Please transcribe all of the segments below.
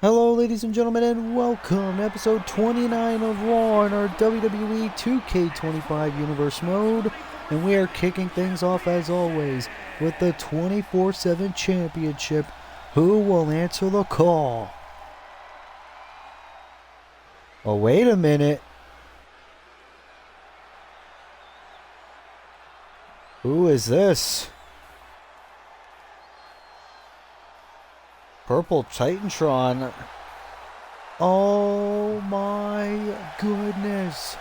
Hello, ladies and gentlemen, and welcome to episode 29 of Raw in our WWE 2K25 Universe mode. And we are kicking things off, as always, with the 24/7 Championship. Who will answer the call? Oh, wait a minute. Who is this? Purple Titantron. Oh my goodness.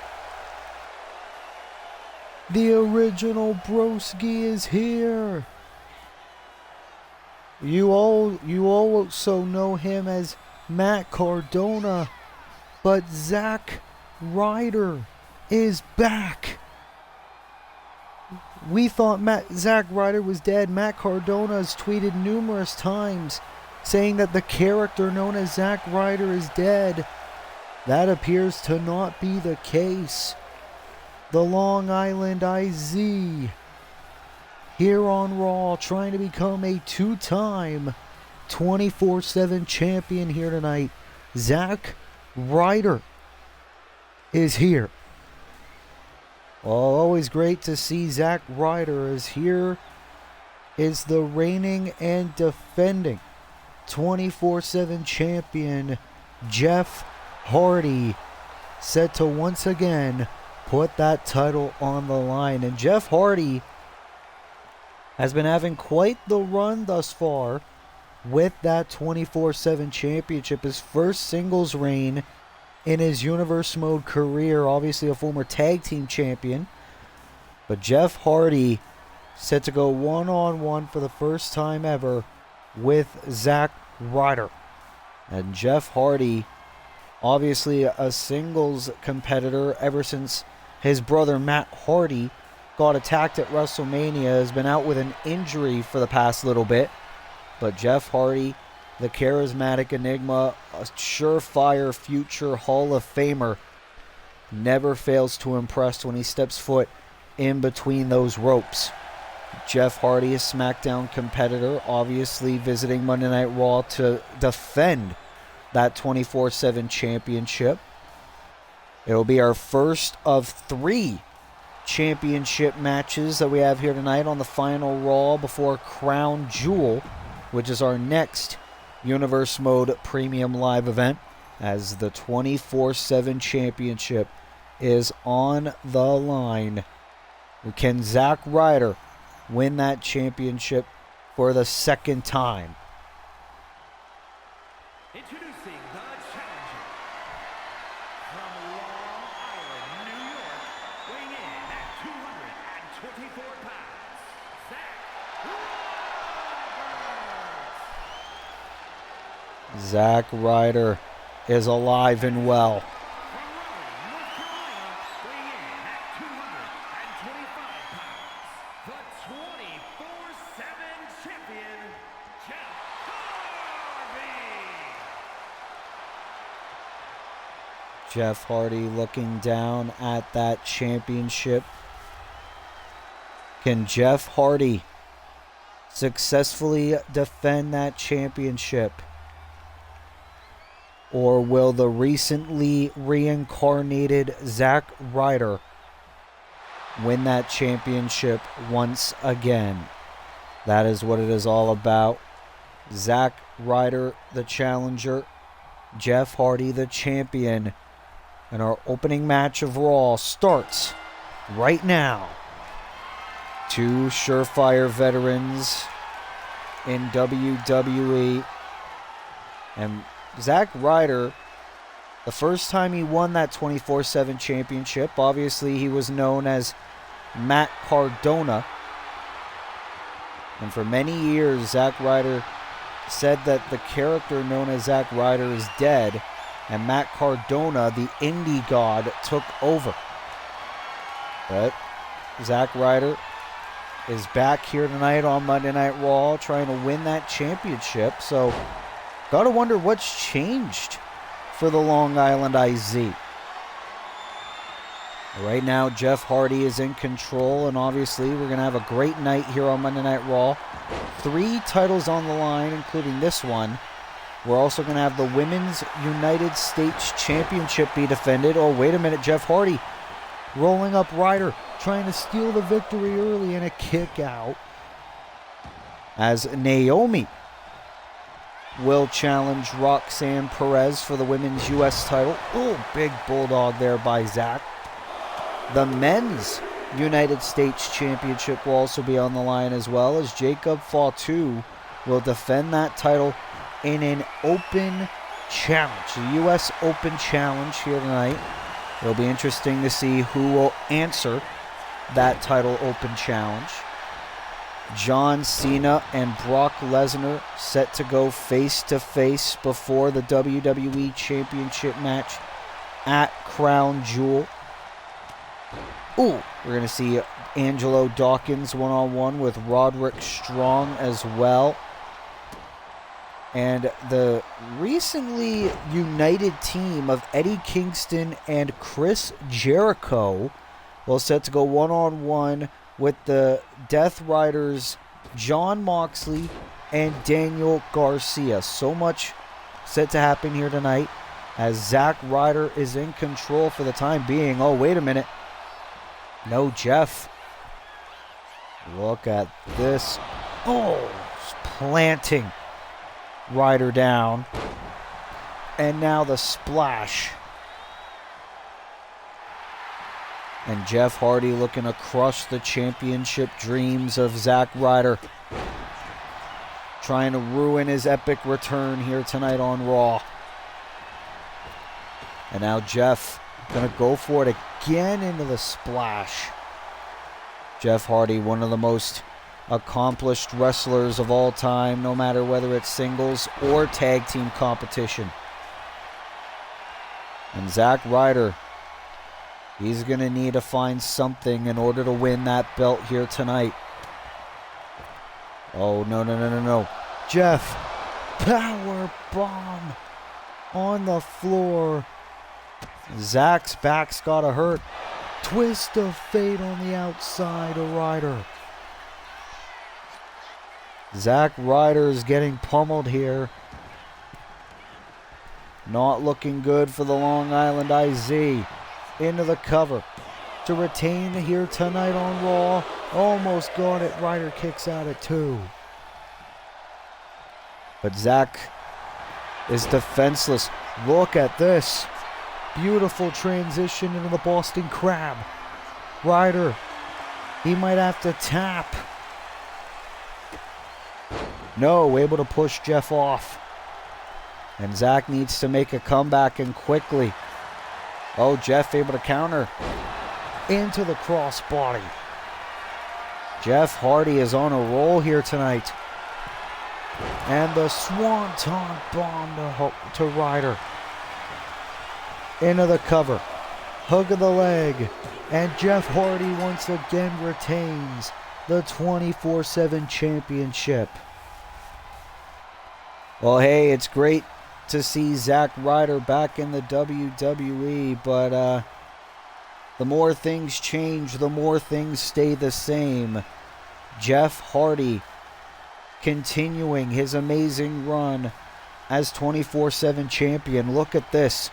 The original Broski is here. You also know him as Matt Cardona, but Zack Ryder is back. We thought Zack Ryder was dead. Matt Cardona has tweeted numerous times saying that the character known as Zack Ryder is dead. That appears to not be the case. The Long Island IZ here on Raw, trying to become a two-time 24/7 champion here tonight. Zack Ryder is here. Well, always great to see Zack Ryder, as here is the reigning and defending 24/7 champion Jeff Hardy, set to once again put that title on the line. And Jeff Hardy has been having quite the run thus far with that 24/7 championship. His first singles reign in his Universe Mode career, obviously a former tag team champion. But Jeff Hardy set to go one-on-one for the first time ever with Zack Ryder. And Jeff Hardy, obviously a singles competitor ever since his brother Matt Hardy got attacked at WrestleMania, has been out with an injury for the past little bit. But Jeff Hardy, the charismatic enigma, a surefire future Hall of Famer, never fails to impress when he steps foot in between those ropes. Jeff Hardy, a SmackDown competitor, obviously visiting Monday Night Raw to defend that 24/7 championship. It'll be our first of 3 championship matches that we have here tonight on the final Raw before Crown Jewel, which is our next Universe Mode Premium Live event, as the 24/7 championship is on the line. Can Zack Ryder win that championship for the second time? Introducing the challenger from Long Island, New York, weighing in at 224 pounds, Zack Ryder is alive and well. Jeff Hardy looking down at that championship. Can Jeff Hardy successfully defend that championship? Or will the recently reincarnated Zack Ryder win that championship once again? That is what it is all about. Zack Ryder, the challenger. Jeff Hardy, the champion. And our opening match of Raw starts right now. 2 surefire veterans in WWE. And Zack Ryder, the first time he won that 24/7 championship, obviously he was known as Matt Cardona. And for many years, Zack Ryder said that the character known as Zack Ryder is dead, and Matt Cardona, the indie god, took over. But Zack Ryder is back here tonight on Monday Night Raw trying to win that championship. So, gotta wonder what's changed for the Long Island IZ. Right now, Jeff Hardy is in control, and obviously we're going to have a great night here on Monday Night Raw. 3 titles on the line, including this one. We're also going to have the Women's United States Championship be defended. Oh, wait a minute. Jeff Hardy rolling up Ryder, trying to steal the victory early, and a kick out. As Naomi will challenge Roxanne Perez for the Women's U.S. title. Oh, big bulldog there by Zach. The Men's United States Championship will also be on the line, as well as Jacob Fatu will defend that title in an open challenge, the U.S. Open Challenge here tonight. It'll be interesting to see who will answer that title open challenge. John Cena and Brock Lesnar set to go face-to-face before the WWE Championship match at Crown Jewel. Ooh, we're going to see Angelo Dawkins one-on-one with Roderick Strong as well. And the recently united team of Eddie Kingston and Chris Jericho will set to go one-on-one with the Death Riders John Moxley and Daniel Garcia. So much set to happen here tonight as Zack Ryder is in control for the time being. Oh, wait a minute. No, Jeff. Look at this. Oh, planting Ryder down. And now the splash. And Jeff Hardy looking to crush the championship dreams of Zack Ryder. Trying to ruin his epic return here tonight on Raw. And now Jeff gonna go for it again into the splash. Jeff Hardy, one of the most accomplished wrestlers of all time, no matter whether it's singles or tag team competition. And Zack Ryder, he's going to need to find something in order to win that belt here tonight. Oh, no. Jeff, power bomb on the floor. Zack's back's got to hurt. Twist of fate on the outside of Ryder. Zack Ryder is getting pummeled here. Not looking good for the Long Island IZ. Into the cover to retain here tonight on Raw. Almost got it. Ryder kicks out at 2. But Zack is defenseless. Look at this. Beautiful transition into the Boston Crab. Ryder, he might have to tap. No, able to push Jeff off. And Zack needs to make a comeback, and quickly. Oh, Jeff able to counter. Into the crossbody. Jeff Hardy is on a roll here tonight. And the Swanton bomb to Ryder. Into the cover. Hug of the leg. And Jeff Hardy once again retains the 24/7 championship. Well, hey, it's great to see Zack Ryder back in the WWE, but the more things change, the more things stay the same. Jeff Hardy continuing his amazing run as 24/7 champion. Look at this.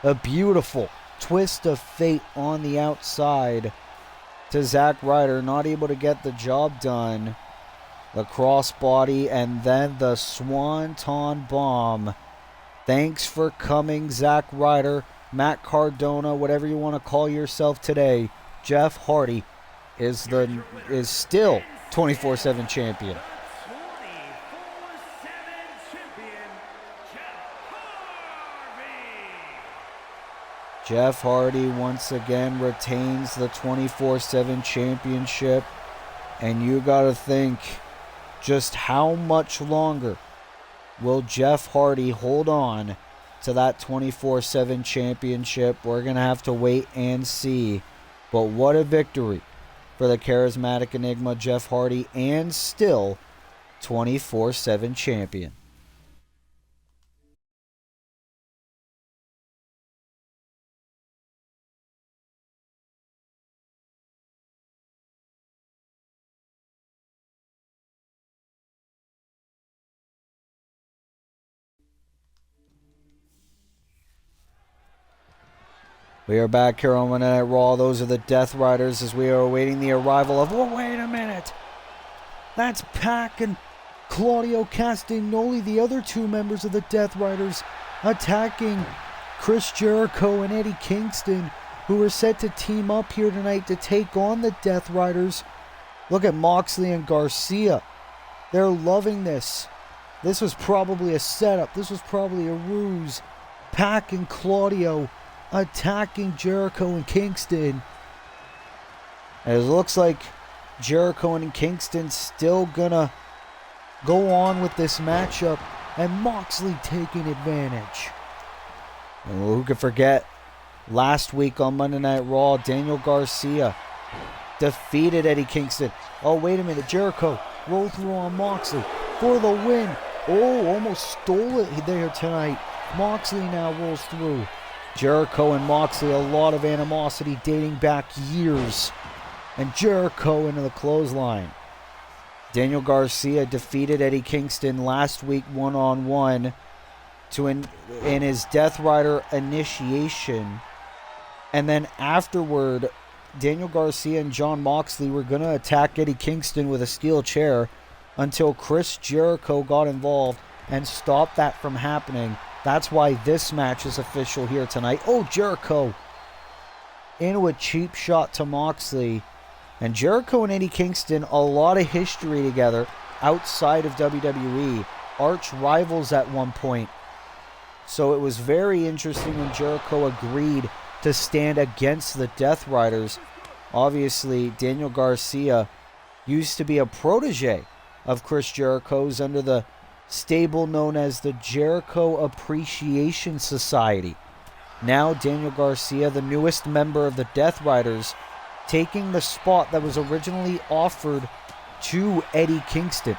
A beautiful twist of fate on the outside to Zack Ryder, not able to get the job done. The crossbody and then the Swanton bomb. Thanks for coming, Zack Ryder, Matt Cardona, whatever you want to call yourself today. Jeff Hardy is still 24/7 champion. Jeff Hardy once again retains the 24/7 championship. And you got to think, just how much longer will Jeff Hardy hold on to that 24/7 championship? We're going to have to wait and see. But what a victory for the charismatic enigma Jeff Hardy, and still 24/7 champion. We are back here on Monday Night Raw. Those are the Death Riders as we are awaiting the arrival of... Oh, wait a minute. That's Pac and Claudio Castagnoli, the other two members of the Death Riders, attacking Chris Jericho and Eddie Kingston, who are set to team up here tonight to take on the Death Riders. Look at Moxley and Garcia. They're loving this. This was probably a setup. This was probably a ruse. Pac and Claudio attacking Jericho and Kingston. And it looks like Jericho and Kingston still gonna go on with this matchup, and Moxley taking advantage. And who could forget, last week on Monday Night Raw, Daniel Garcia defeated Eddie Kingston. Oh, wait a minute, Jericho rolled through on Moxley for the win. Oh, almost stole it there tonight. Moxley now rolls through. Jericho and Moxley, a lot of animosity dating back years. And Jericho into the clothesline. Daniel Garcia defeated Eddie Kingston last week one-on-one in his Death Rider initiation. And then afterward, Daniel Garcia and Jon Moxley were going to attack Eddie Kingston with a steel chair until Chris Jericho got involved and stopped that from happening. That's why this match is official here tonight. Oh, Jericho into a cheap shot to Moxley. And Jericho and Eddie Kingston, a lot of history together outside of WWE. Arch rivals at one point. So it was very interesting when Jericho agreed to stand against the Death Riders. Obviously, Daniel Garcia used to be a protege of Chris Jericho's under the stable known as the Jericho Appreciation Society. Now Daniel Garcia, the newest member of the Death Riders, taking the spot that was originally offered to Eddie Kingston.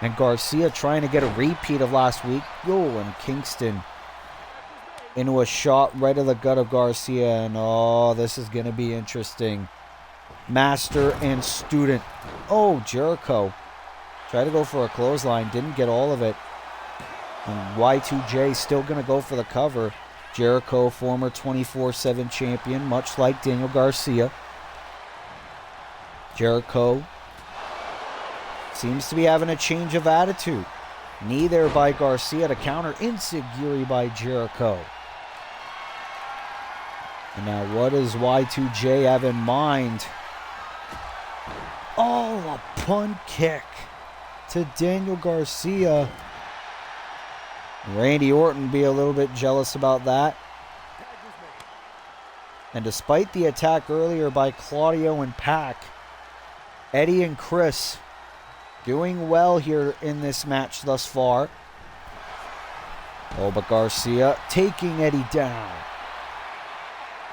And Garcia trying to get a repeat of last week. And Kingston into a shot right of the gut of Garcia. And oh, this is going to be interesting. Master and student. Oh, Jericho tried to go for a clothesline, didn't get all of it. And Y2J still going to go for the cover. Jericho, former 24/7 champion, much like Daniel Garcia. Jericho seems to be having a change of attitude. Knee there by Garcia to counter. Enziguri by Jericho. And now what does Y2J have in mind? Oh, a punt kick to Daniel Garcia. Randy Orton be a little bit jealous about that. And despite the attack earlier by Claudio and Pac, Eddie and Chris doing well here in this match thus far. Oh, but Garcia taking Eddie down.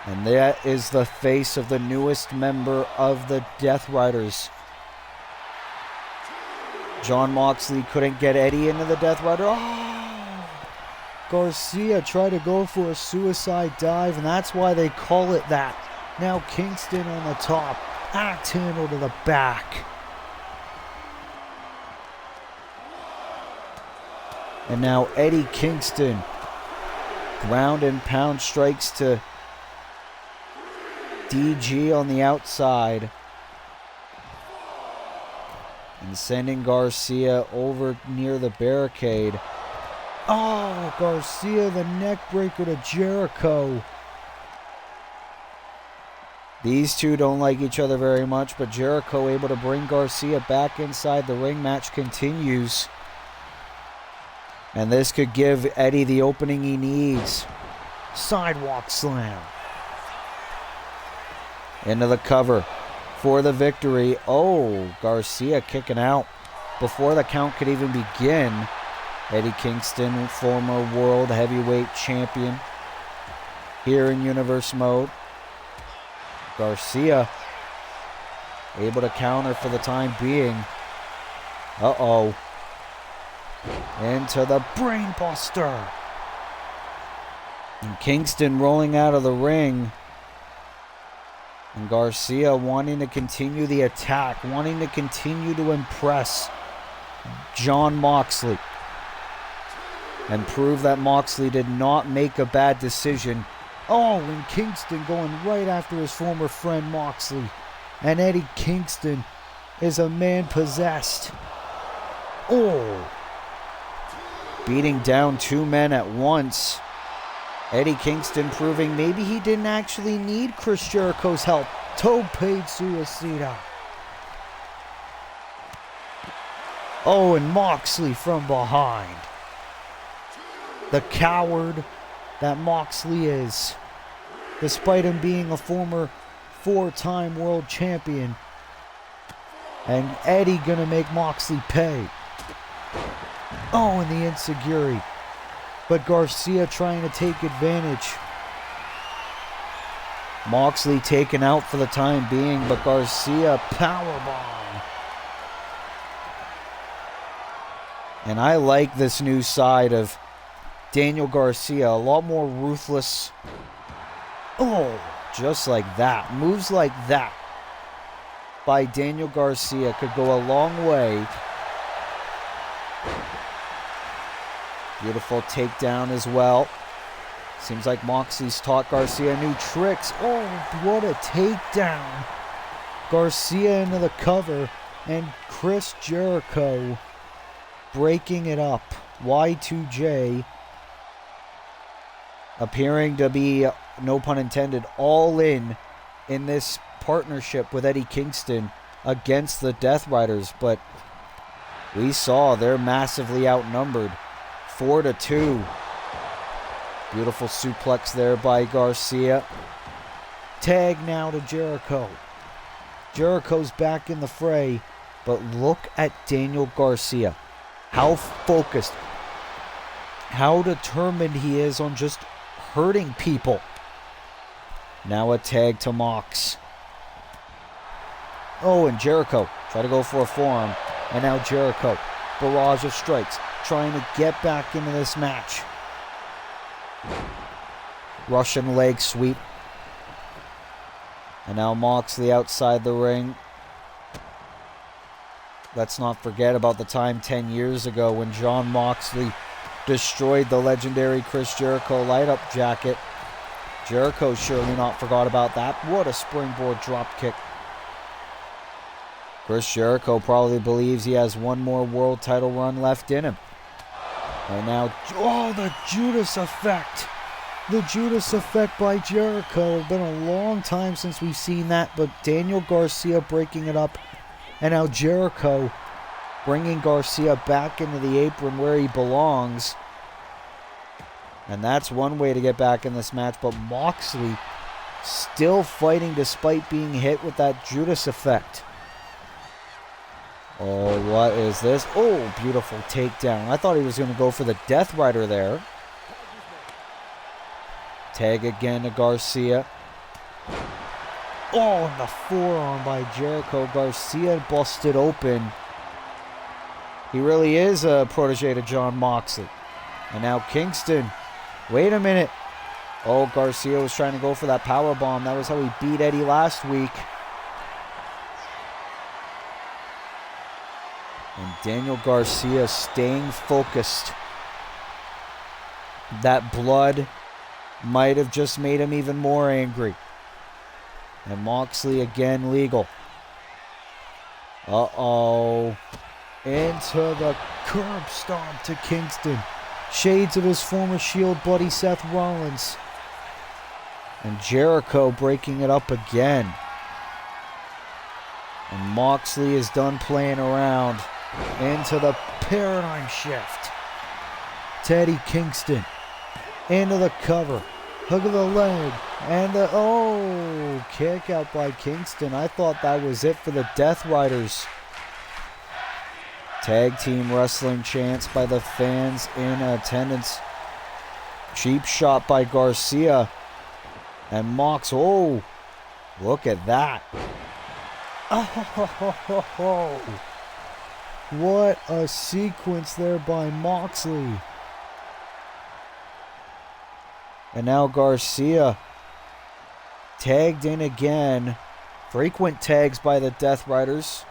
And that is the face of the newest member of the Death Riders. Jon Moxley couldn't get Eddie into the Death Rider. Oh! Garcia tried to go for a suicide dive, and that's why they call it that. Now Kingston on the top. Axe handle to the back. And now Eddie Kingston. Ground and pound strikes to DG on the outside. And sending Garcia over near the barricade. Oh, Garcia, the neck breaker to Jericho. These two don't like each other very much, but Jericho able to bring Garcia back inside the ring. Match continues. And this could give Eddie the opening he needs. Sidewalk slam. Into the cover for the victory. Oh, Garcia kicking out before the count could even begin. Eddie Kingston, former world heavyweight champion here in Universe mode. Garcia able to counter for the time being. Uh-oh. Into the brainbuster. And Kingston rolling out of the ring. And Garcia wanting to continue the attack, wanting to continue to impress Jon Moxley. And prove that Moxley did not make a bad decision. Oh, and Kingston going right after his former friend Moxley. And Eddie Kingston is a man possessed. Oh. Beating down two men at once. Eddie Kingston proving maybe he didn't actually need Chris Jericho's help. Tope Suicida. Oh, and Moxley from behind. The coward that Moxley is. Despite him being a former 4-time world champion. And Eddie gonna make Moxley pay. Oh, and the enziguri. But Garcia trying to take advantage. Moxley taken out for the time being, but Garcia powerbomb. And I like this new side of Daniel Garcia. A lot more ruthless. Oh, just like that. Moves like that by Daniel Garcia could go a long way. Beautiful takedown as well. Seems like Moxley's taught Garcia new tricks. Oh, what a takedown. Garcia into the cover and Chris Jericho breaking it up. Y2J appearing to be, no pun intended, all in this partnership with Eddie Kingston against the Death Riders. But we saw they're massively outnumbered. 4-2. Beautiful suplex there by Garcia. Tag now to Jericho. Jericho's back in the fray, but look at Daniel Garcia. How focused, how determined he is on just hurting people. Now a tag to Mox. Oh, and Jericho try to go for a forearm. And now Jericho, barrage of strikes, trying to get back into this match. Russian leg sweep. And now Moxley outside the ring. Let's not forget about the time 10 years ago when Jon Moxley destroyed the legendary Chris Jericho light-up jacket. Jericho surely not forgot about that. What a springboard drop kick. Chris Jericho probably believes he has one more world title run left in him. And now, oh, the Judas effect. The Judas effect by Jericho. It's been a long time since we've seen that, but Daniel Garcia breaking it up. And now Jericho bringing Garcia back into the apron where he belongs. And that's one way to get back in this match, but Moxley still fighting despite being hit with that Judas effect. Oh, what is this? Oh, beautiful takedown. I thought he was going to go for the Death Rider there. Tag again to Garcia. Oh, and the forearm by Jericho. Garcia busted open. He really is a protege to Jon Moxley. And now Kingston. Wait a minute. Oh, Garcia was trying to go for that powerbomb. That was how he beat Eddie last week. And Daniel Garcia staying focused. That blood might have just made him even more angry. And Moxley again legal. Uh-oh. Into the curb stomp to Kingston. Shades of his former Shield buddy Seth Rollins. And Jericho breaking it up again. And Moxley is done playing around. Into the paradigm shift. Teddy Kingston. Into the cover. Hook of the leg. And the, oh, kick out by Kingston. I thought that was it for the Death Riders. Tag team wrestling chants by the fans in attendance. Cheap shot by Garcia. And Mox, oh, look at that. Oh, what a sequence there by Moxley. And now Garcia tagged in again. Frequent tags by the Death Riders.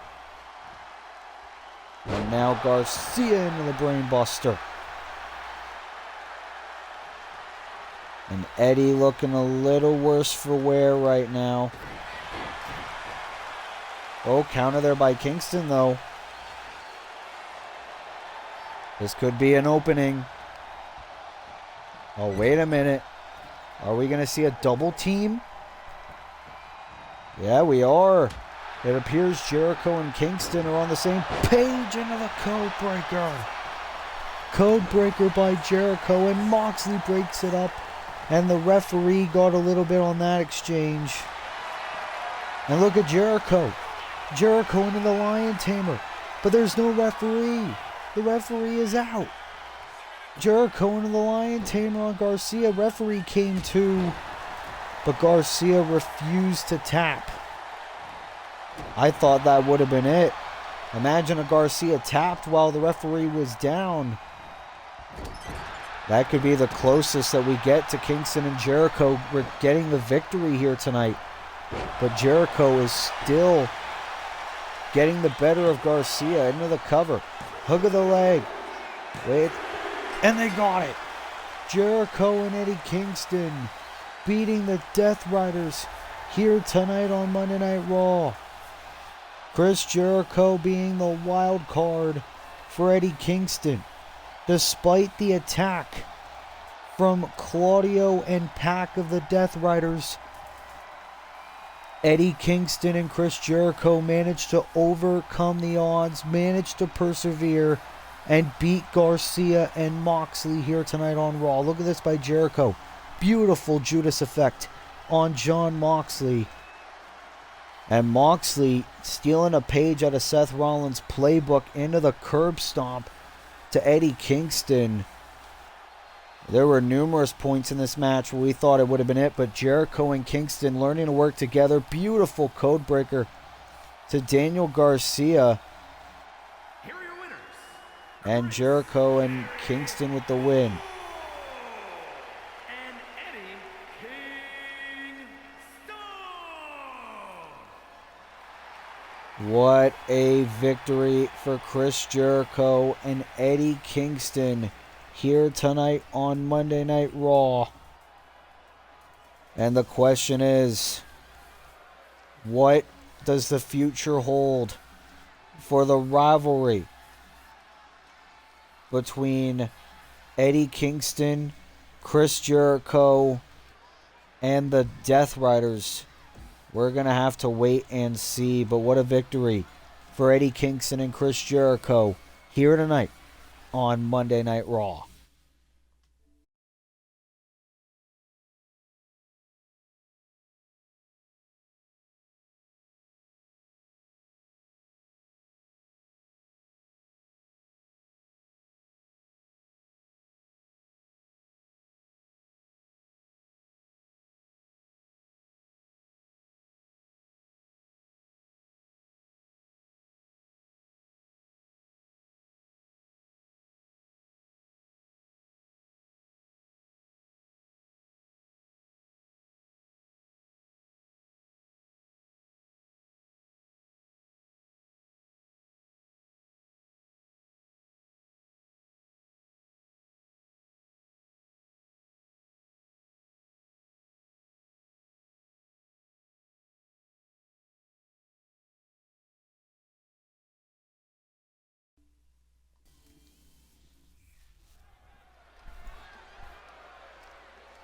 And now Garcia into the Brain Buster. And Eddie looking a little worse for wear right now. Oh, counter there by Kingston, though. This could be an opening. Oh, wait a minute. Are we going to see a double team? Yeah, we are. It appears Jericho and Kingston are on the same page into the code breaker. Code breaker by Jericho, and Moxley breaks it up. And the referee got a little bit on that exchange. And look at Jericho. Jericho into the Lion Tamer. But there's no referee. The referee is out. Jericho into the Lion Tamer on Garcia. Referee came to, but Garcia refused to tap. I thought that would have been it. Imagine a Garcia tapped while the referee was down. That could be the closest that we get to Kingston and Jericho getting the victory here tonight. But Jericho is still getting the better of Garcia into the cover. Hook of the leg. Wait. And they got it. Jericho and Eddie Kingston beating the Death Riders here tonight on Monday Night Raw. Chris Jericho being the wild card for Eddie Kingston. Despite the attack from Claudio and Pac of the Death Riders, Eddie Kingston and Chris Jericho managed to overcome the odds, managed to persevere, and beat Garcia and Moxley here tonight on Raw. Look at this by Jericho. Beautiful Judas effect on Jon Moxley. And Moxley stealing a page out of Seth Rollins' playbook into the curb stomp to Eddie Kingston. There were numerous points in this match where we thought it would have been it, but Jericho and Kingston learning to work together. Beautiful code breaker to Daniel Garcia. Here are your winners. And Jericho and Kingston with the win. And Eddie Kingston. What a victory for Chris Jericho and Eddie Kingston here tonight on Monday Night Raw. And the question is, what does the future hold for the rivalry between Eddie Kingston, Chris Jericho, and the Death Riders? We're going to have to wait and see, but what a victory for Eddie Kingston and Chris Jericho here tonight on Monday Night Raw.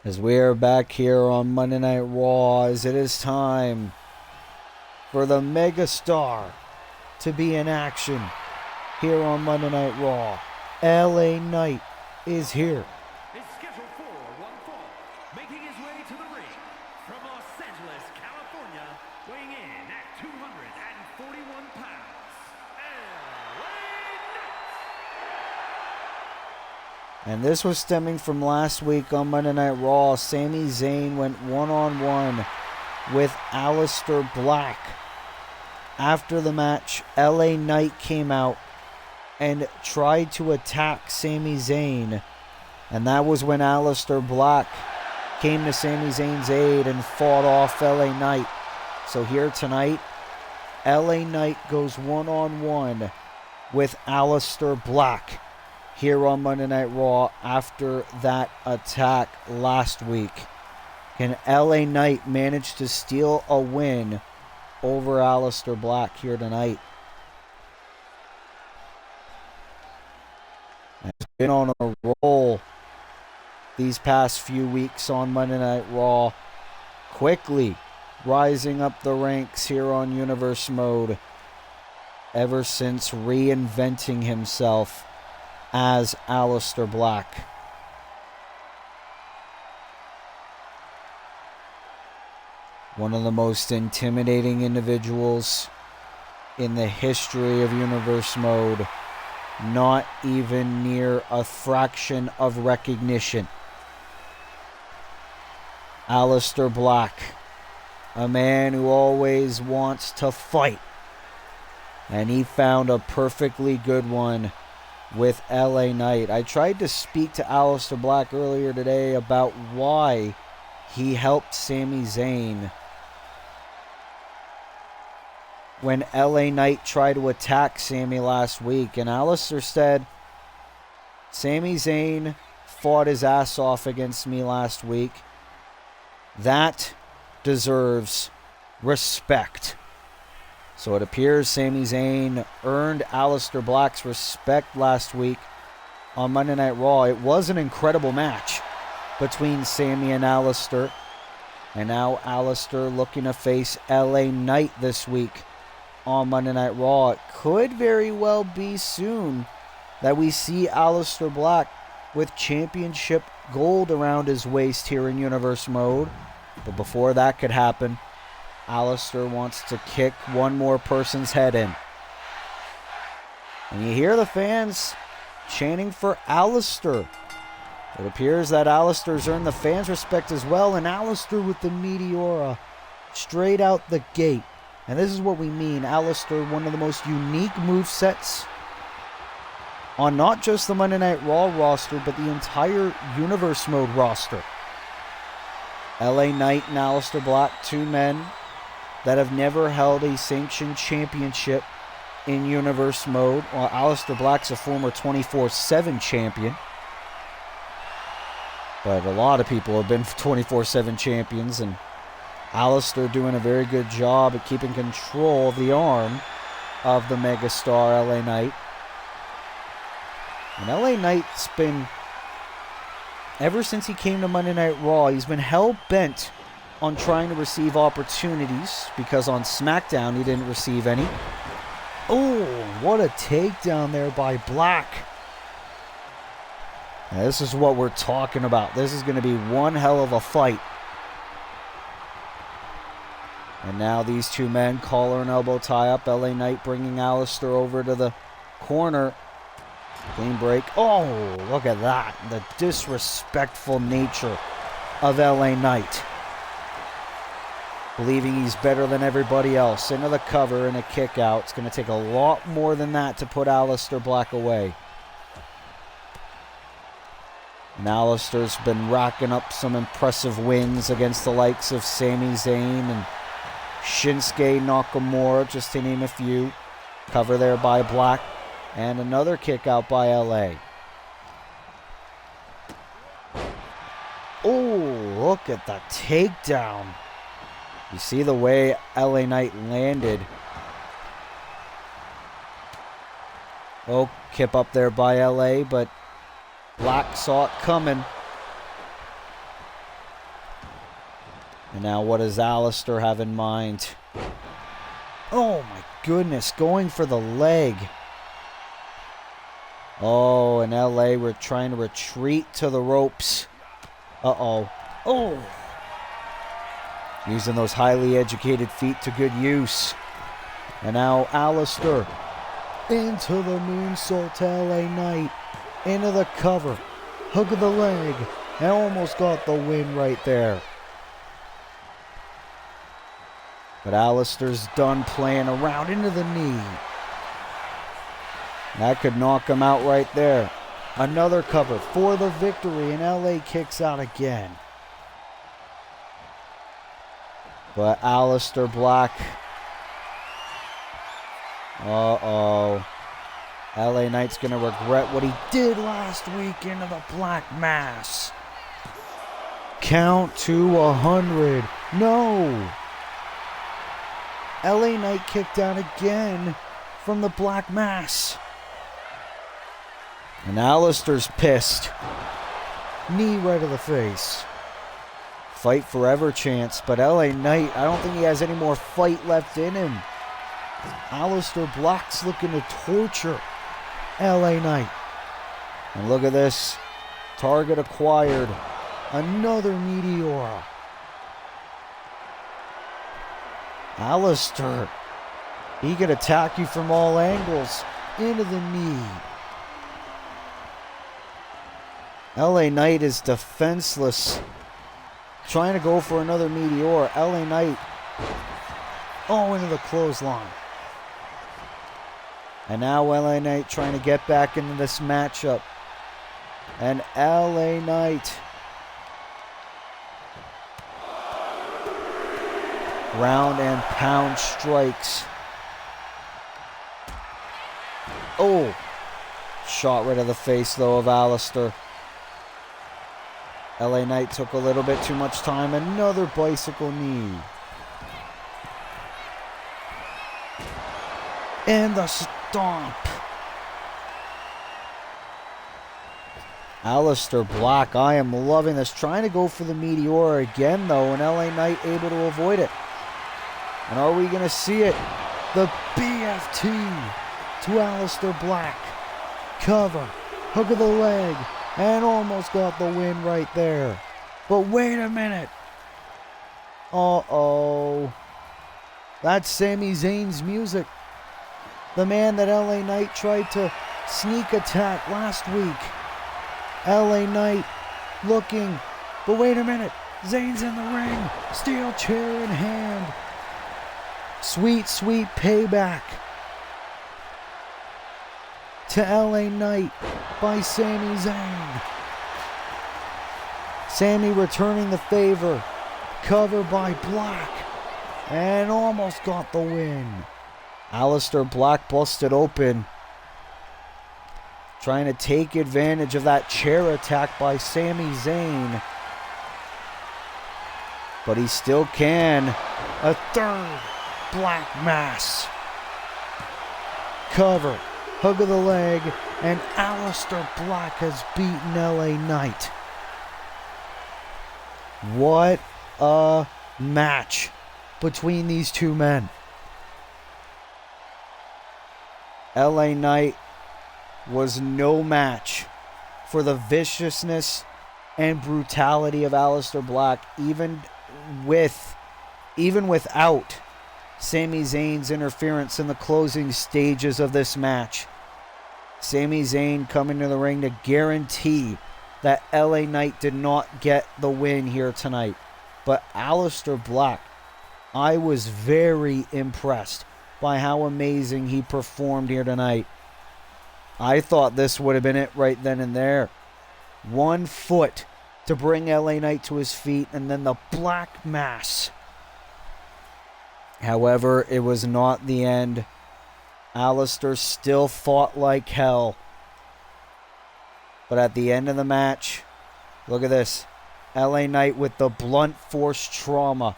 As we are back here on Monday Night Raw, as it is time for the megastar to be in action here on Monday Night Raw. LA Knight is here. Is scheduled for one fall, making his way to the ring from Los Angeles, California, weighing in at 241 pounds, LA And this was stemming from last week on Monday Night Raw. Sami Zayn went one-on-one with Aleister Black. After the match, LA Knight came out and tried to attack Sami Zayn. And that was when Aleister Black came to Sami Zayn's aid and fought off LA Knight. So here tonight, LA Knight goes one-on-one with Aleister Black here on Monday Night Raw after that attack last week. Can LA Knight manage to steal a win over Aleister Black here tonight? He's been on a roll these past few weeks on Monday Night Raw, quickly rising up the ranks here on Universe Mode ever since reinventing himself as Aleister Black. One of the most intimidating individuals in the history of Universe Mode. Not even near a fraction of recognition. Aleister Black, a man who always wants to fight. And he found a perfectly good one with LA Knight. I tried to speak to Aleister Black earlier today about why he helped Sami Zayn when LA Knight tried to attack Sami last week. And Aleister said, Sami Zayn fought his ass off against me last week. That deserves respect. So it appears Sami Zayn earned Aleister Black's respect last week on Monday Night Raw. It was an incredible match between Sami and Aleister. And now Aleister looking to face LA Knight this week on Monday Night Raw. It could very well be soon that we see Aleister Black with championship gold around his waist here in Universe Mode. But before that could happen, Aleister wants to kick one more person's head in. And you hear the fans chanting for Aleister. It appears that Aleister's earned the fans' respect as well, and Aleister with the Meteora straight out the gate. And this is what we mean. Aleister, one of the most unique movesets on not just the Monday Night Raw roster, but the entire Universe Mode roster. LA Knight and Aleister Black, two men that have never held a sanctioned championship in Universe Mode. Well, Aleister Black's a former 24/7 champion. But a lot of people have been 24/7 champions, and Aleister doing a very good job at keeping control of the arm of the megastar LA Knight. And LA Knight's been, ever since he came to Monday Night Raw, he's been hell-bent on trying to receive opportunities, because on SmackDown he didn't receive any. Oh, what a takedown there by Black. Now, this is what we're talking about. This is going to be one hell of a fight. And now these two men, collar and elbow tie up. LA Knight bringing Aleister over to the corner. Clean break. Oh, look at that. The disrespectful nature of LA Knight. Believing he's better than everybody else. Into the cover and a kick out. It's going to take a lot more than that to put Aleister Black away. And Aleister's been racking up some impressive wins against the likes of Sami Zayn and Shinsuke Nakamura, just to name a few. Cover there by Black. And another kick out by LA. Oh, look at the takedown. You see the way LA Knight landed. Oh, kip up there by LA, but Black saw it coming. And now what does Aleister have in mind? Oh my goodness, going for the leg. Oh, and LA were trying to retreat to the ropes. Uh-oh. Oh! Using those highly educated feet to good use. And now Aleister into the moonsault to LA Knight. Into the cover. Hook of the leg. And almost got the win right there. But Aleister's done playing around into the knee. That could knock him out right there. Another cover for the victory, and LA kicks out again. But Aleister Black. Uh-oh. LA Knight's going to regret what he did last week into the Black Mass. Count to 100. No. LA Knight kicked out again from the Black Mass. And Alistair's pissed. Knee right to the face. Fight forever chance, but LA Knight, I don't think he has any more fight left in him. Alistair Black's looking to torture LA Knight. And look at this. Target acquired. Another Meteora. Alistair, he could attack you from all angles. Into the knee. LA Knight is defenseless. Trying to go for another Meteor. LA Knight. Oh, into the clothesline. And now LA Knight trying to get back into this matchup. And LA Knight. Ground and pound strikes. Oh. Shot right of the face, though, of Alistair. LA Knight took a little bit too much time. Another bicycle knee. And the stomp. Alistair Black, I am loving this. Trying to go for the Meteor again, though, and LA Knight able to avoid it. And are we going to see it? The BFT to Alistair Black. Cover. Hook of the leg. And almost got the win right there. But wait a minute. Uh-oh. That's Sami Zayn's music. The man that LA Knight tried to sneak attack last week. LA Knight looking. But wait a minute. Zayn's in the ring. Steel chair in hand. Sweet, sweet payback to LA Knight by Sami Zayn. Sami returning the favor. Cover by Black. And almost got the win. Alistair Black busted open. Trying to take advantage of that chair attack by Sami Zayn. But he still can. A third Black Mass. Cover. Hug of the leg. And Alistair Black has beaten LA Knight. What a match between these two men. LA Knight was no match for the viciousness and brutality of Alistair Black, even without Sami Zayn's interference in the closing stages of this match. Sami Zayn coming to the ring to guarantee that LA Knight did not get the win here tonight. But Alistair Black, I was very impressed by how amazing he performed here tonight. I thought this would have been it right then and there. 1 foot to bring LA Knight to his feet, and then the Black Mass. However, it was not the end. Alistair still fought like hell. But at the end of the match, look at this. LA Knight with the blunt force trauma.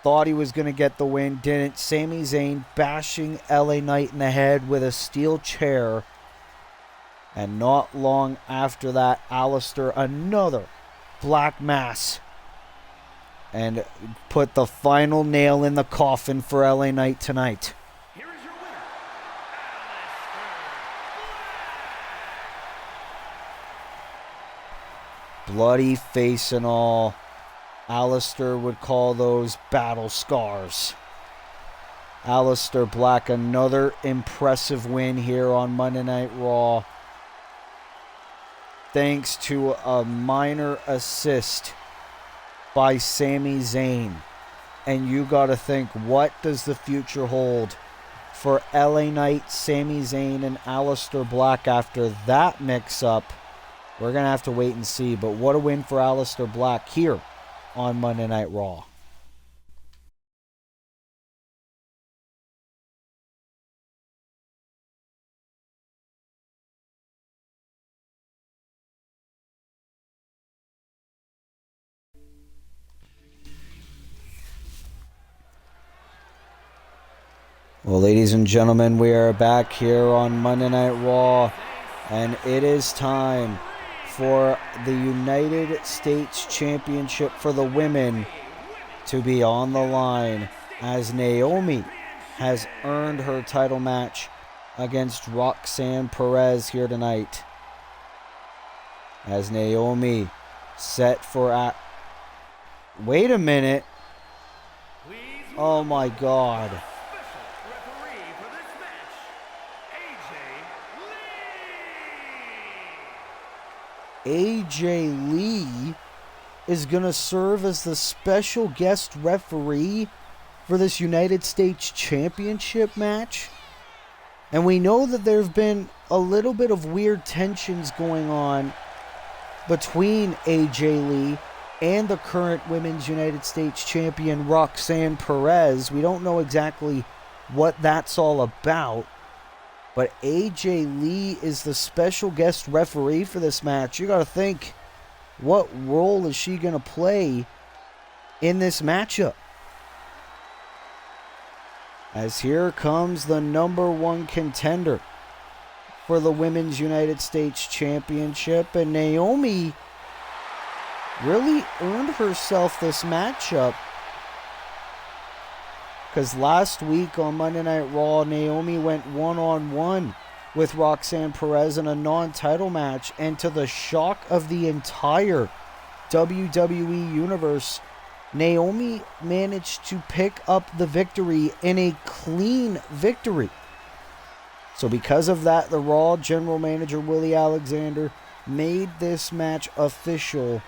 Thought he was going to get the win, didn't. Sami Zayn bashing LA Knight in the head with a steel chair. And not long after that, Alistair, another Black Mass. And put the final nail in the coffin for LA Knight tonight. Here is your winner, Alistair. Bloody face and all. Alistair would call those battle scars. Alistair Black, another impressive win here on Monday Night Raw. Thanks to a minor assist by Sami Zayn. And you got to think, what does the future hold for LA Knight, Sami Zayn, and Alistair Black after that mix-up? We're going to have to wait and see. But what a win for Alistair Black here on Monday Night Raw. Well, ladies and gentlemen, we are back here on Monday Night Raw, and it is time for the United States Championship for the women to be on the line, as Naomi has earned her title match against Roxanne Perez here tonight. As Naomi set for wait a minute. Oh my God. AJ Lee is going to serve as the special guest referee for this United States Championship match. And we know that there have been a little bit of weird tensions going on between AJ Lee and the current Women's United States Champion Roxanne Perez. We don't know exactly what that's all about. But AJ Lee is the special guest referee for this match. You got to think, what role is she going to play in this matchup? As here comes the #1 contender for the Women's United States Championship. And Naomi really earned herself this matchup, because last week on Monday Night Raw, Naomi went one-on-one with Roxanne Perez in a non-title match, and to the shock of the entire WWE Universe, Naomi managed to pick up the victory in a clean victory. So because of that, the Raw General Manager Willie Alexander made this match official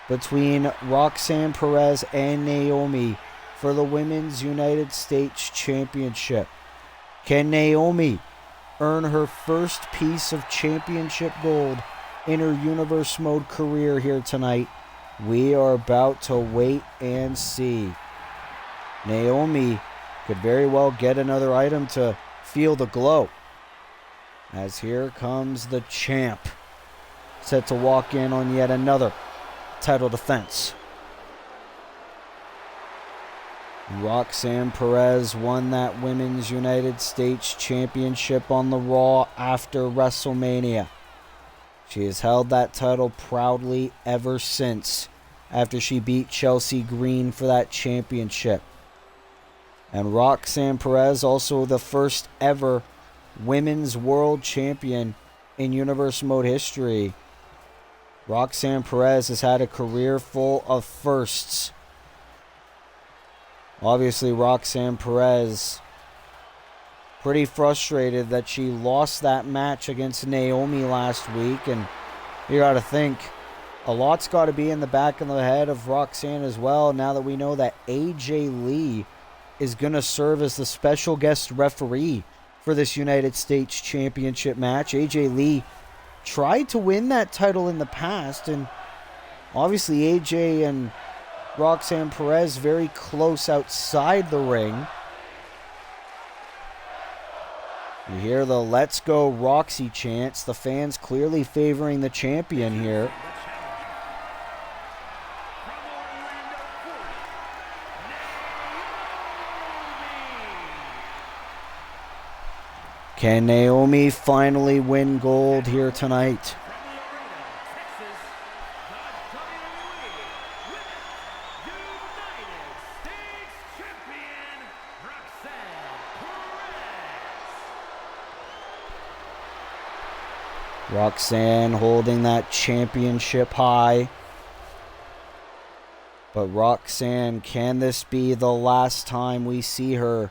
between Roxanne Perez and Naomi for the Women's United States Championship. Can Naomi earn her first piece of championship gold in her Universe Mode career here tonight? We are about to wait and see. Naomi could very well get another item to feel the glow, as here comes the champ, set to walk in on yet another title defense. Roxanne Perez won that Women's United States Championship on the Raw after WrestleMania. She has held that title proudly ever since, after she beat Chelsea Green for that championship. And Roxanne Perez, also the first ever Women's World Champion in Universe Mode history. Roxanne Perez has had a career full of firsts. Obviously, Roxanne Perez pretty frustrated that she lost that match against Naomi last week. And you got to think, a lot's got to be in the back of the head of Roxanne as well, now that we know that AJ Lee is going to serve as the special guest referee for this United States Championship match. AJ Lee tried to win that title in the past, and obviously AJ and Roxanne Perez very close outside the ring. You hear the "Let's Go Roxy" chants. The fans clearly favoring the champion here. Can Naomi finally win gold here tonight? Roxanne holding that championship high. But Roxanne, can this be the last time we see her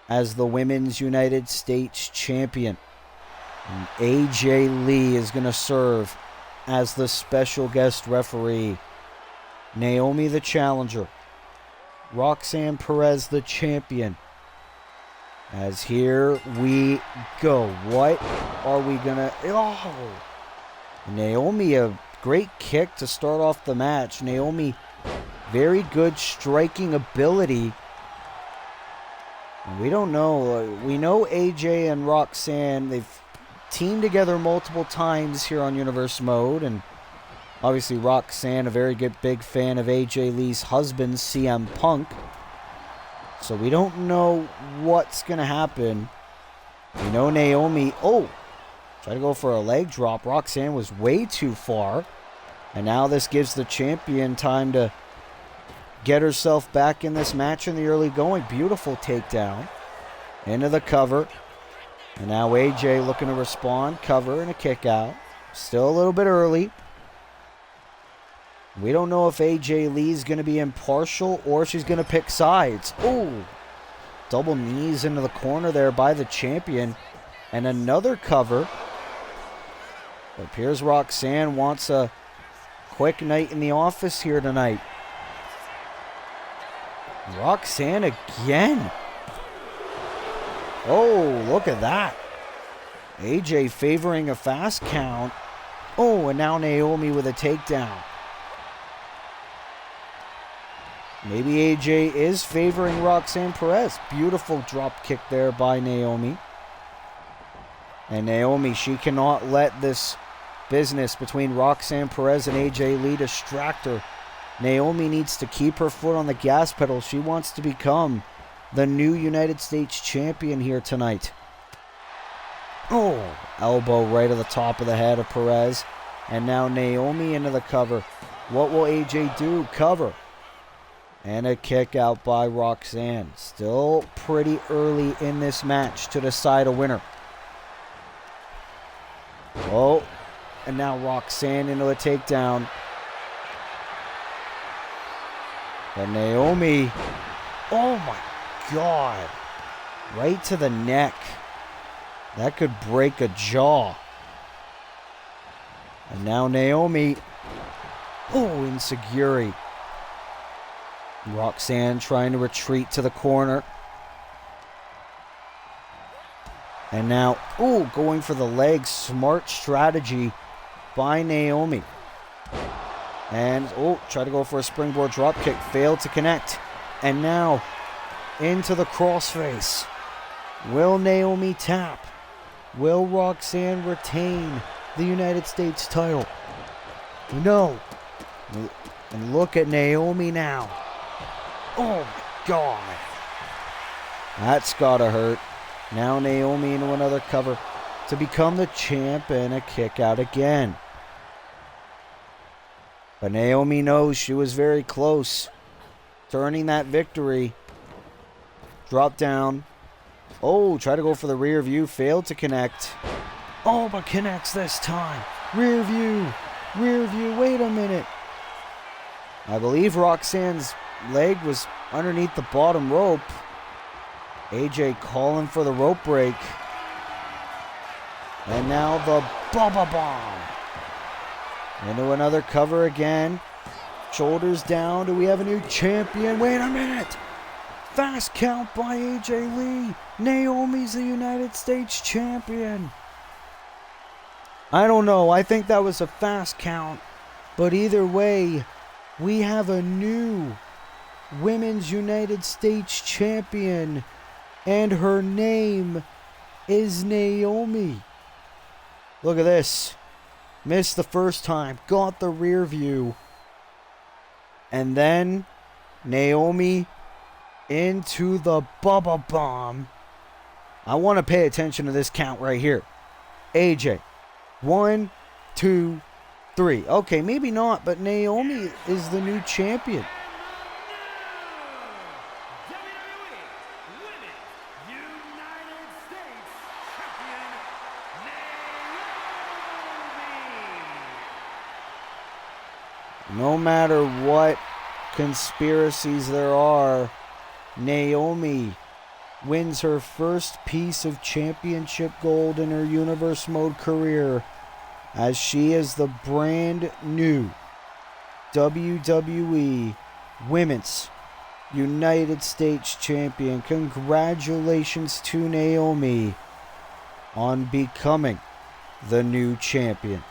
as the Women's United States Champion? And AJ Lee is going to serve as the special guest referee. Naomi the challenger. Roxanne Perez the champion. As here we go. What are we gonna... Oh! Naomi, a great kick to start off the match. Naomi, very good striking ability. We don't know. We know AJ and Roxanne, they've teamed together multiple times here on Universe Mode. And obviously Roxanne, a very good big fan of AJ Lee's husband, CM Punk. So we don't know what's going to happen. We know Naomi... Oh! Try to go for a leg drop. Roxanne was way too far. And now this gives the champion time to get herself back in this match in the early going. Beautiful takedown. Into the cover. And now AJ looking to respond. Cover and a kick out. Still a little bit early. We don't know if AJ Lee's going to be impartial or if she's going to pick sides. Oh! Double knees into the corner there by the champion. And another cover. It appears Roxanne wants a quick night in the office here tonight. Roxanne again. Oh, look at that. AJ favoring a fast count. Oh, and now Naomi with a takedown. Maybe AJ is favoring Roxanne Perez. Beautiful drop kick there by Naomi. And Naomi, she cannot let this business between Roxanne Perez and AJ Lee distract her. Naomi needs to keep her foot on the gas pedal. She wants to become the new United States champion here tonight. Oh, elbow right at the top of the head of Perez. And now Naomi into the cover. What will AJ do? Cover. And a kick out by Roxanne. Still pretty early in this match to decide a winner. Oh, and now Roxanne into a takedown. But Naomi, oh my God, right to the neck. That could break a jaw. And now Naomi, oh, enziguri. Roxanne trying to retreat to the corner. And now, oh, going for the leg. Smart strategy by Naomi. And, oh, try to go for a springboard drop kick. Failed to connect. And now, into the crossface. Will Naomi tap? Will Roxanne retain the United States title? No. And look at Naomi now. Oh, my God. That's gotta hurt. Now Naomi into another cover to become the champ and a kick out again. But Naomi knows she was very close to earning that victory. Drop down. Oh, try to go for the rear view. Failed to connect. Oh, but connects this time. Rear view. Rear view. Wait a minute. I believe Roxanne's leg was underneath the bottom rope. AJ calling for the rope break. And now the Bubba Bomb. Into another cover again. Shoulders down. Do we have a new champion? Wait a minute. Fast count by AJ Lee. Naomi's the United States champion. I don't know. I think that was a fast count. But either way, we have a new Women's United States champion. And her name is Naomi. Look at this. Missed the first time. Got the rear view. And then Naomi into the Bubba Bomb. I want to pay attention to this count right here. AJ. 1, 2, 3. Okay, maybe not, but Naomi is the new champion. No matter what conspiracies there are, Naomi wins her first piece of championship gold in her Universe Mode career as she is the brand new WWE Women's United States champion. Congratulations to Naomi on becoming the new champion.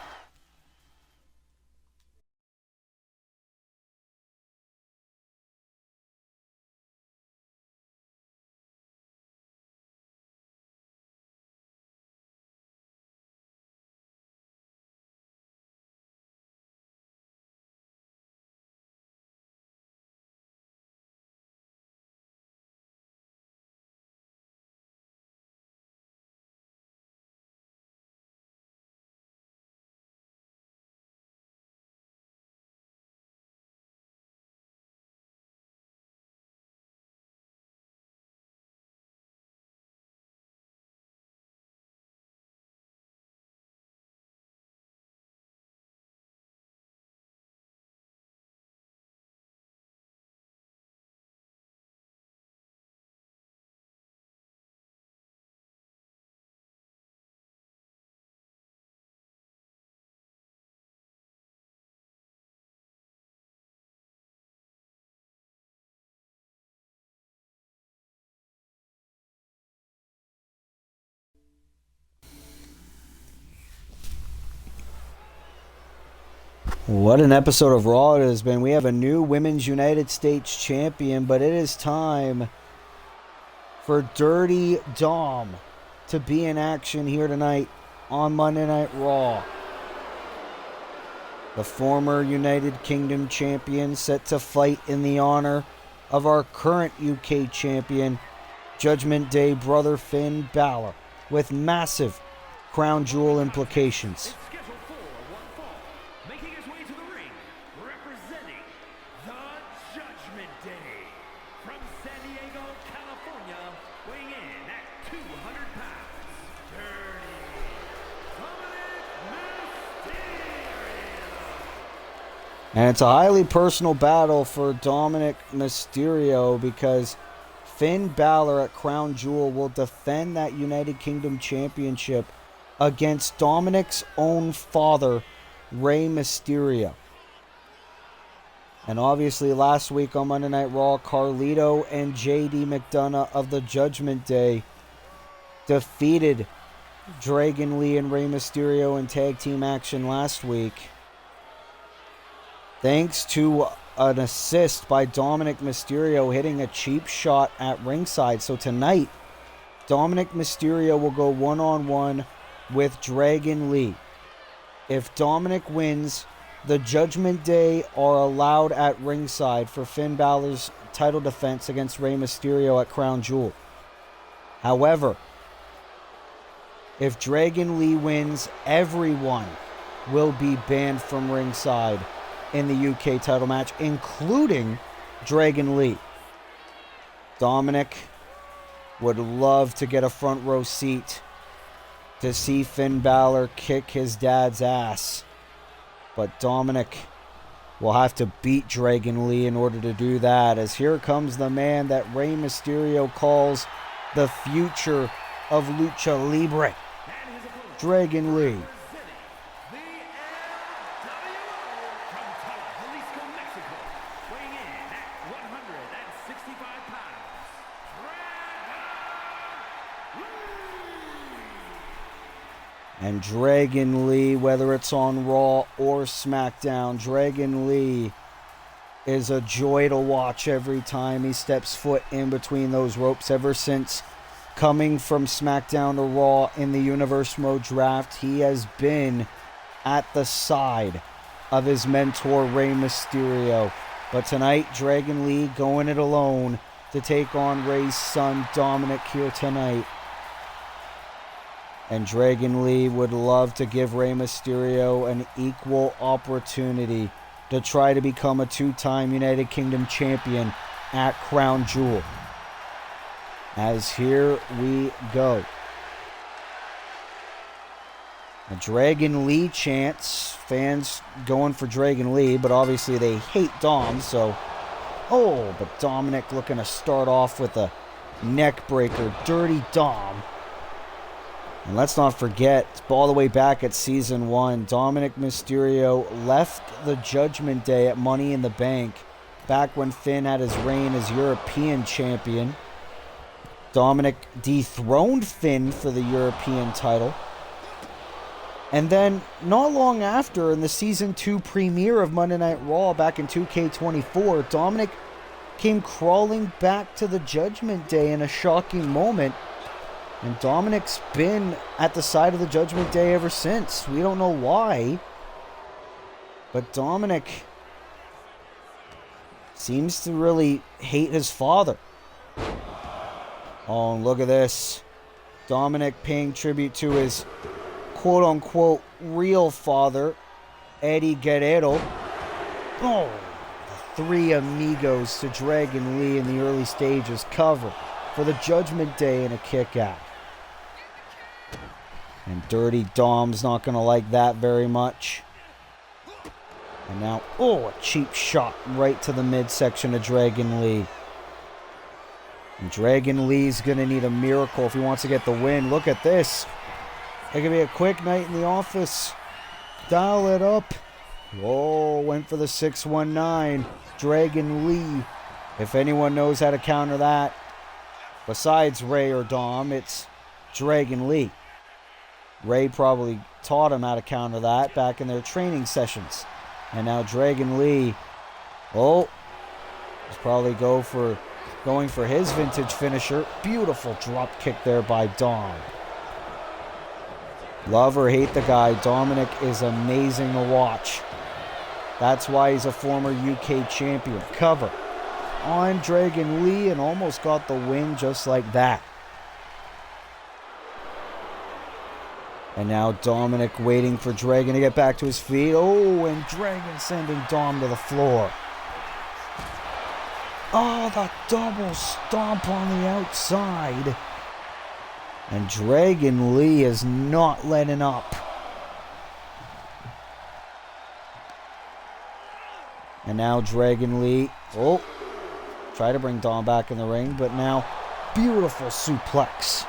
What an episode of Raw it has been. We have a new Women's United States champion, but it is time for Dirty Dom to be in action here tonight on Monday Night Raw. The former United Kingdom champion set to fight in the honor of our current UK champion, Judgment Day brother Finn Balor, with massive crown jewel implications. Scheduled for one fall, making his way to the ring, representing the Judgment Day. From San Diego, California, weighing in at 200 pounds, Dirty Mysterio. And it's a highly personal battle for Dominic Mysterio because Finn Balor at Crown Jewel will defend that United Kingdom Championship against Dominic's own father, Rey Mysterio. And obviously last week on Monday Night Raw, Carlito and JD McDonough of the Judgment Day defeated Dragon Lee and Rey Mysterio in tag team action last week, thanks to an assist by Dominic Mysterio hitting a cheap shot at ringside. So tonight, Dominic Mysterio will go one-on-one with Dragon Lee. If Dominic wins, the Judgment Day are allowed at ringside for Finn Balor's title defense against Rey Mysterio at Crown Jewel. However, if Dragon Lee wins, everyone will be banned from ringside in the UK title match, including Dragon Lee. Dominic would love to get a front row seat to see Finn Balor kick his dad's ass, but Dominic will have to beat Dragon Lee in order to do that, as here comes the man that Rey Mysterio calls the future of Lucha Libre, Dragon Lee. And Dragon Lee, whether it's on Raw or SmackDown, Dragon Lee is a joy to watch every time he steps foot in between those ropes. Ever since coming from SmackDown to Raw in the Universe Mode draft, he has been at the side of his mentor, Rey Mysterio. But tonight, Dragon Lee going it alone to take on Rey's son, Dominic, here tonight. And Dragon Lee would love to give Rey Mysterio an equal opportunity to try to become a two-time United Kingdom champion at Crown Jewel. As here we go. A Dragon Lee chants. Fans going for Dragon Lee, but obviously they hate Dom, so... Oh, but Dominic looking to start off with a neck breaker. Dirty Dom. And let's not forget, all the way back at Season 1, Dominic Mysterio left the Judgment Day at Money in the Bank back when Finn had his reign as European champion. Dominic dethroned Finn for the European title. And then, not long after, in the Season 2 premiere of Monday Night Raw back in 2K24, Dominic came crawling back to the Judgment Day in a shocking moment. And Dominic's been at the side of the Judgment Day ever since. We don't know why. But Dominic seems to really hate his father. Oh, and look at this. Dominic paying tribute to his quote-unquote real father, Eddie Guerrero. Oh, the Three Amigos to Dragon Lee in the early stages cover for the Judgment Day in a kick out. And Dirty Dom's not going to like that very much. And now, oh, a cheap shot right to the midsection of Dragon Lee. And Dragon Lee's going to need a miracle if he wants to get the win. Look at this. It could be a quick night in the office. Dial it up. Oh, went for the 619. Dragon Lee. If anyone knows how to counter that, besides Rey or Dom, it's Dragon Lee. Rey probably taught him how to counter that back in their training sessions And now Dragon Lee. Oh, he's probably going for his vintage finisher. Beautiful drop kick there by Dom. Love or hate the guy, Dominic is amazing to watch. That's why he's a former UK champion. Cover on Dragon Lee and almost got the win just like that. And now Dominic waiting for Dragon to get back to his feet. Oh, and Dragon sending Dom to the floor. Oh, the double stomp on the outside. And Dragon Lee is not letting up. And now Dragon Lee, try to bring Dom back in the ring, but now beautiful suplex.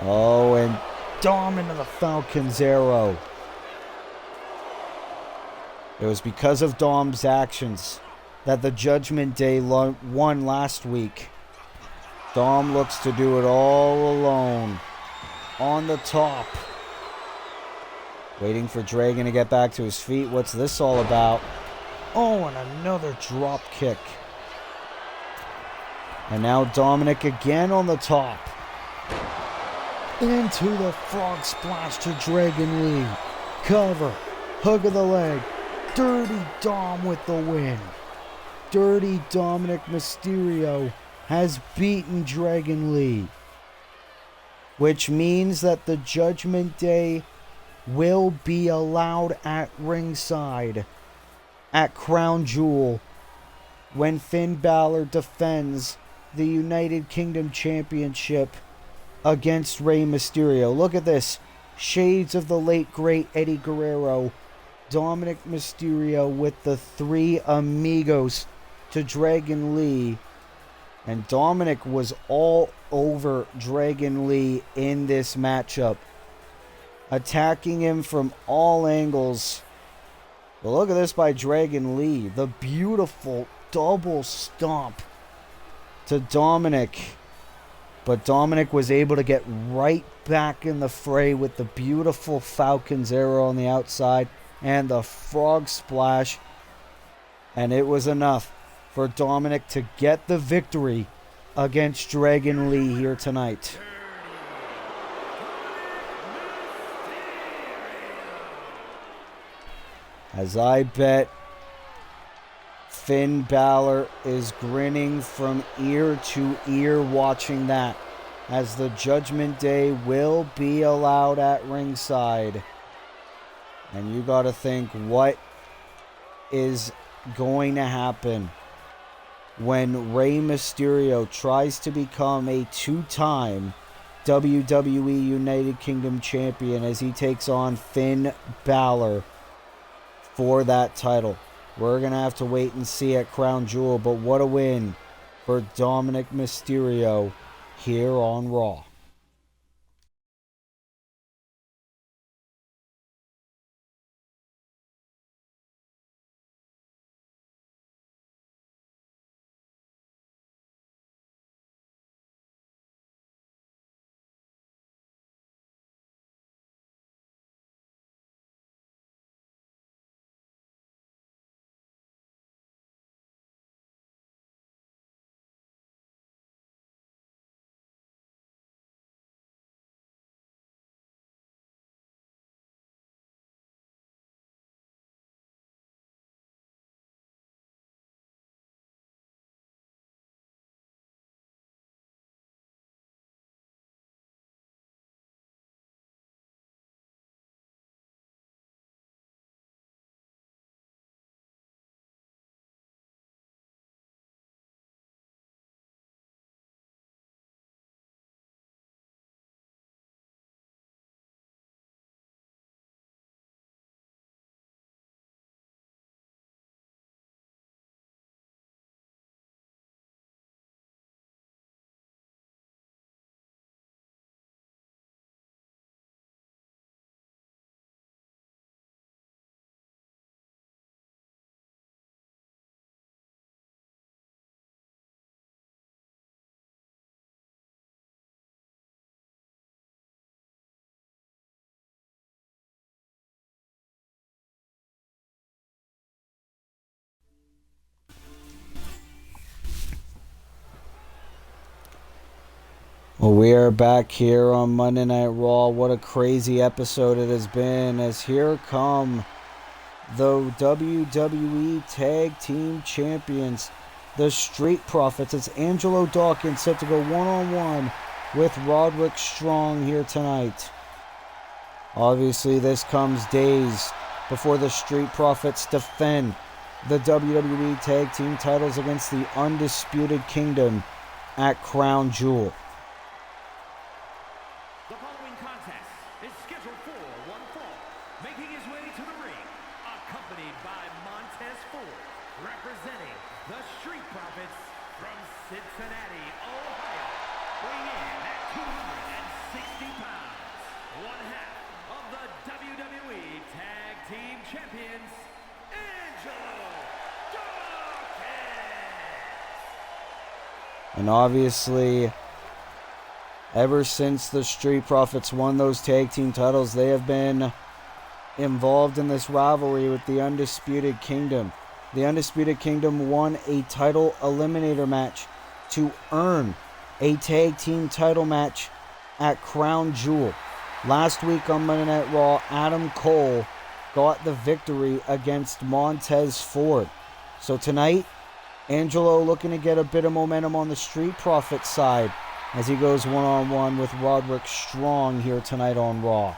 Oh, and Dom into the Falcon's Arrow. It was because of Dom's actions that the Judgment Day won last week. Dom looks to do it all alone. On the top. Waiting for Dragon to get back to his feet. What's this all about? Oh, and another drop kick. And now Dominic again on the top. Into the frog splash to Dragon Lee. Cover. Hook of the leg. Dirty Dom with the win. Dirty Dominic Mysterio has beaten Dragon Lee. Which means that the Judgment Day will be allowed at ringside at Crown Jewel when Finn Balor defends the United Kingdom Championship against Rey Mysterio. Look at this. Shades of the late great Eddie Guerrero. Dominic Mysterio with the three amigos to Dragon Lee. And Dominic was all over Dragon Lee in this matchup, attacking him from all angles. But look at this by Dragon Lee. The beautiful double stomp to Dominic. But Dominic was able to get right back in the fray with the beautiful Falcon's Arrow on the outside and the frog splash. And it was enough for Dominic to get the victory against Dragon Lee here tonight. As I bet Finn Balor is grinning from ear to ear watching that, as the Judgment Day will be allowed at ringside. And you got to think, what is going to happen when Rey Mysterio tries to become a two-time WWE United Kingdom champion as he takes on Finn Balor for that title? We're going to have to wait and see at Crown Jewel, but what a win for Dominic Mysterio here on Raw. Well, we are back here on Monday Night Raw. What a crazy episode it has been, as here come the WWE Tag Team Champions, the Street Profits. It's Angelo Dawkins set to go one-on-one with Roderick Strong here tonight. Obviously, this comes days before the Street Profits defend the WWE Tag Team titles against the Undisputed Kingdom at Crown Jewel. The following contest is scheduled for one fall. Making his way to the ring, accompanied by Montez Ford, representing the Street Profits from Cincinnati, Ohio, weighing in at 260 pounds, one half of the WWE Tag Team Champions, Angelo Dawkins. And obviously, ever since the Street Profits won those tag team titles, they have been involved in this rivalry with the Undisputed Kingdom. The Undisputed Kingdom won a title eliminator match to earn a tag team title match at Crown Jewel. Last week on Monday Night Raw, Adam Cole got the victory against Montez Ford. So tonight, Angelo looking to get a bit of momentum on the Street Profits side as he goes one-on-one with Roderick Strong here tonight on Raw.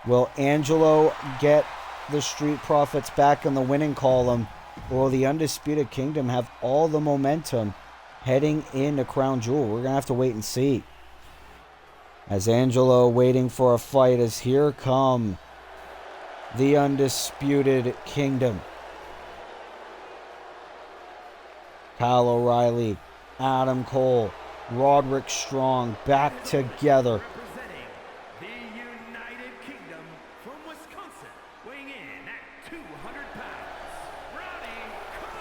Will Angelo get the Street Profits back in the winning column, or will the Undisputed Kingdom have all the momentum heading into Crown Jewel? We're going to have to wait and see. As Angelo waiting for a fight, as here come the Undisputed Kingdom. Kyle O'Reilly, Adam Cole, Roderick Strong back together. Representing the United Kingdom from Wisconsin, weighing in at 200 pounds, Roddy Cole.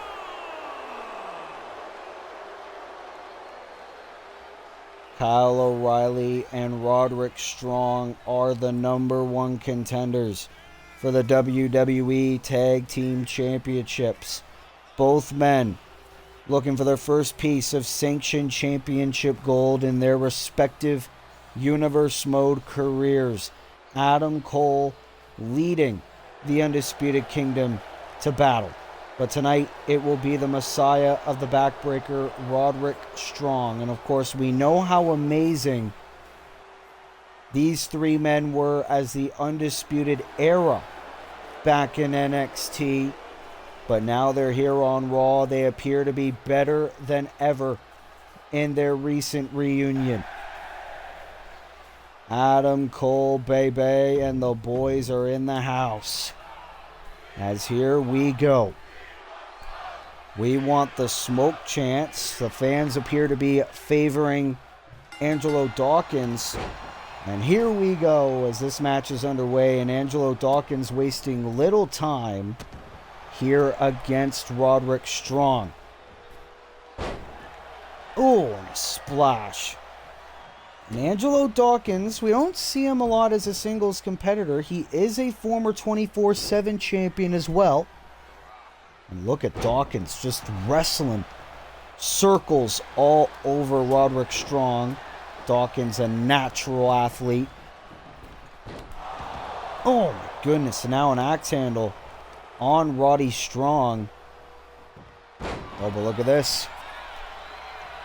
Kyle O'Reilly and Roderick Strong are the number one contenders for the WWE Tag Team Championships. Both men looking for their first piece of sanctioned championship gold in their respective Universe Mode careers. Adam Cole leading the Undisputed Kingdom to battle. But tonight, it will be the Messiah of the Backbreaker, Roderick Strong. And of course, we know how amazing these three men were as the Undisputed Era back in NXT. But now they're here on Raw. They appear to be better than ever in their recent reunion. Adam Cole, baby, and the boys are in the house. As here we go. We want the smoke chants. The fans appear to be favoring Angelo Dawkins. And here we go as this match is underway, and Angelo Dawkins wasting little time here against Roderick Strong. Oh, and a splash. And Angelo Dawkins, we don't see him a lot as a singles competitor. He is a former 24/7 champion as well. And look at Dawkins just wrestling circles all over Roderick Strong. Dawkins, a natural athlete. Oh my goodness, and now an axe handle on Roddy Strong. Oh, but look at this.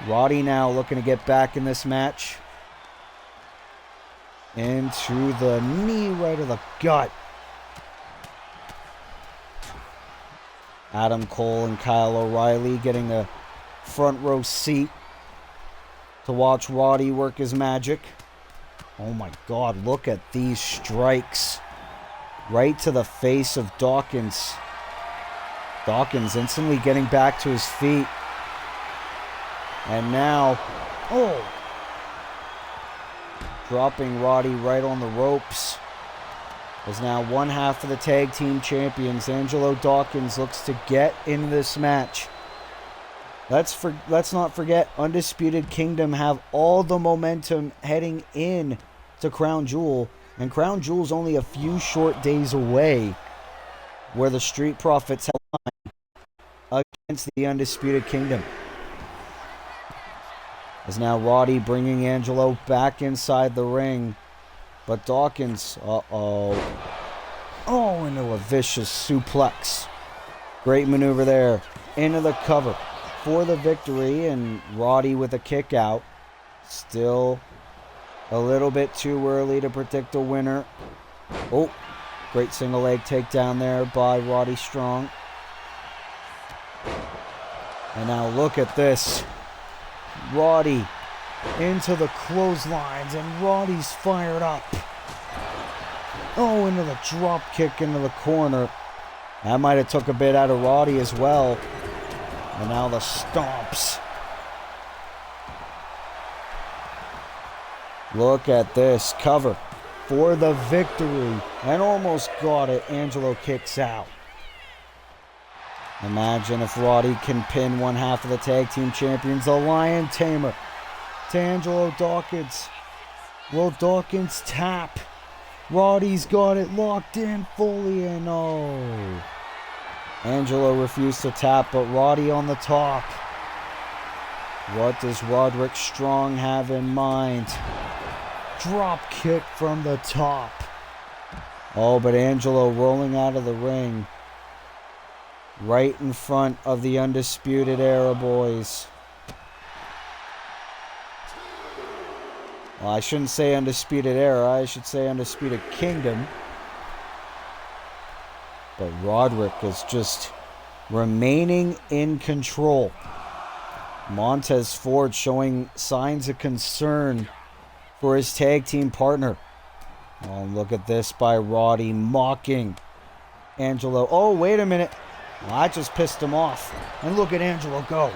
Roddy now looking to get back in this match. Into the knee right of the gut. Adam Cole and Kyle O'Reilly getting a front row seat to watch Roddy work his magic. Oh my God, look at these strikes. Right to the face of Dawkins. Dawkins instantly getting back to his feet. And now, dropping Roddy right on the ropes. Is now one half of the tag team champions. Angelo Dawkins looks to get in this match. Let's not forget, Undisputed Kingdom have all the momentum heading in to Crown Jewel. And Crown Jewel's only a few short days away, where the Street Profits headline against the Undisputed Kingdom. As now Roddy bringing Angelo back inside the ring. But Dawkins, oh, into a vicious suplex. Great maneuver there. Into the cover for the victory, and Roddy with a kick out. Still a little bit too early to predict a winner. Oh, great single leg takedown there by Roddy Strong. And now look at this. Roddy into the clotheslines, and Roddy's fired up. Oh, into the drop kick into the corner. That might have took a bit out of Roddy as well. And now the stomps. Look at this. Cover for the victory. And almost got it. Angelo kicks out. Imagine if Roddy can pin one half of the tag team champions, the Lion Tamer, to Angelo Dawkins. Will Dawkins tap? Roddy's got it locked in fully, and oh. Angelo refused to tap, but Roddy on the top. What does Roderick Strong have in mind? Drop kick from the top. Oh, but Angelo rolling out of the ring. Right in front of the Undisputed Era boys. Well, I shouldn't say Undisputed Era. I should say Undisputed Kingdom. But Roderick is just remaining in control. Montez Ford showing signs of concern for his tag team partner. Oh, look at this by Roddy mocking Angelo. Oh, wait a minute. Well, I just pissed him off. And look at Angelo go.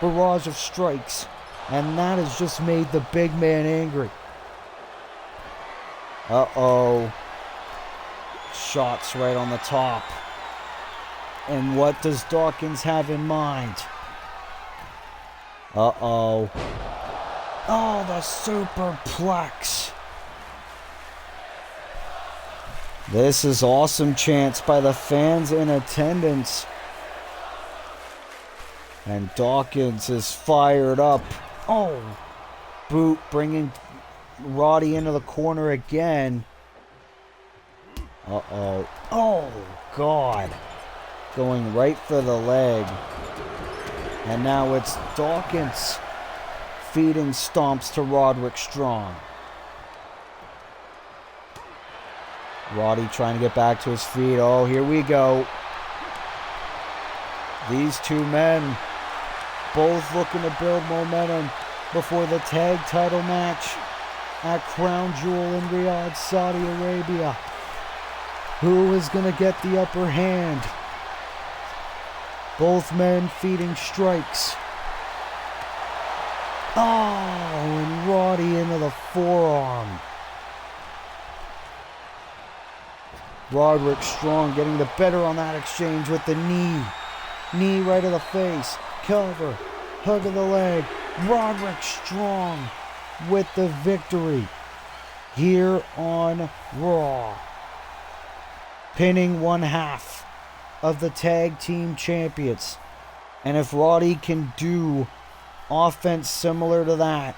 Barrage of strikes. And that has just made the big man angry. Uh-oh. Shots right on the top. And what does Dawkins have in mind? Uh-oh. Oh, the superplex. This is awesome chants by the fans in attendance. And Dawkins is fired up. Oh, boot bringing Roddy into the corner again. Uh-oh. Oh, God. Going right for the leg. And now it's Dawkins feeding stomps to Roderick Strong. Roddy trying to get back to his feet. Oh, here we go. These two men both looking to build momentum before the tag title match at Crown Jewel in Riyadh, Saudi Arabia. Who is going to get the upper hand? Both men feeding strikes. Oh, and Roddy into the forearm. Roderick Strong getting the better on that exchange with the knee. Knee right to the face. Cover. Hug of the leg. Roderick Strong with the victory here on Raw. Pinning one half of the tag team champions. And if Roddy can do offense similar to that,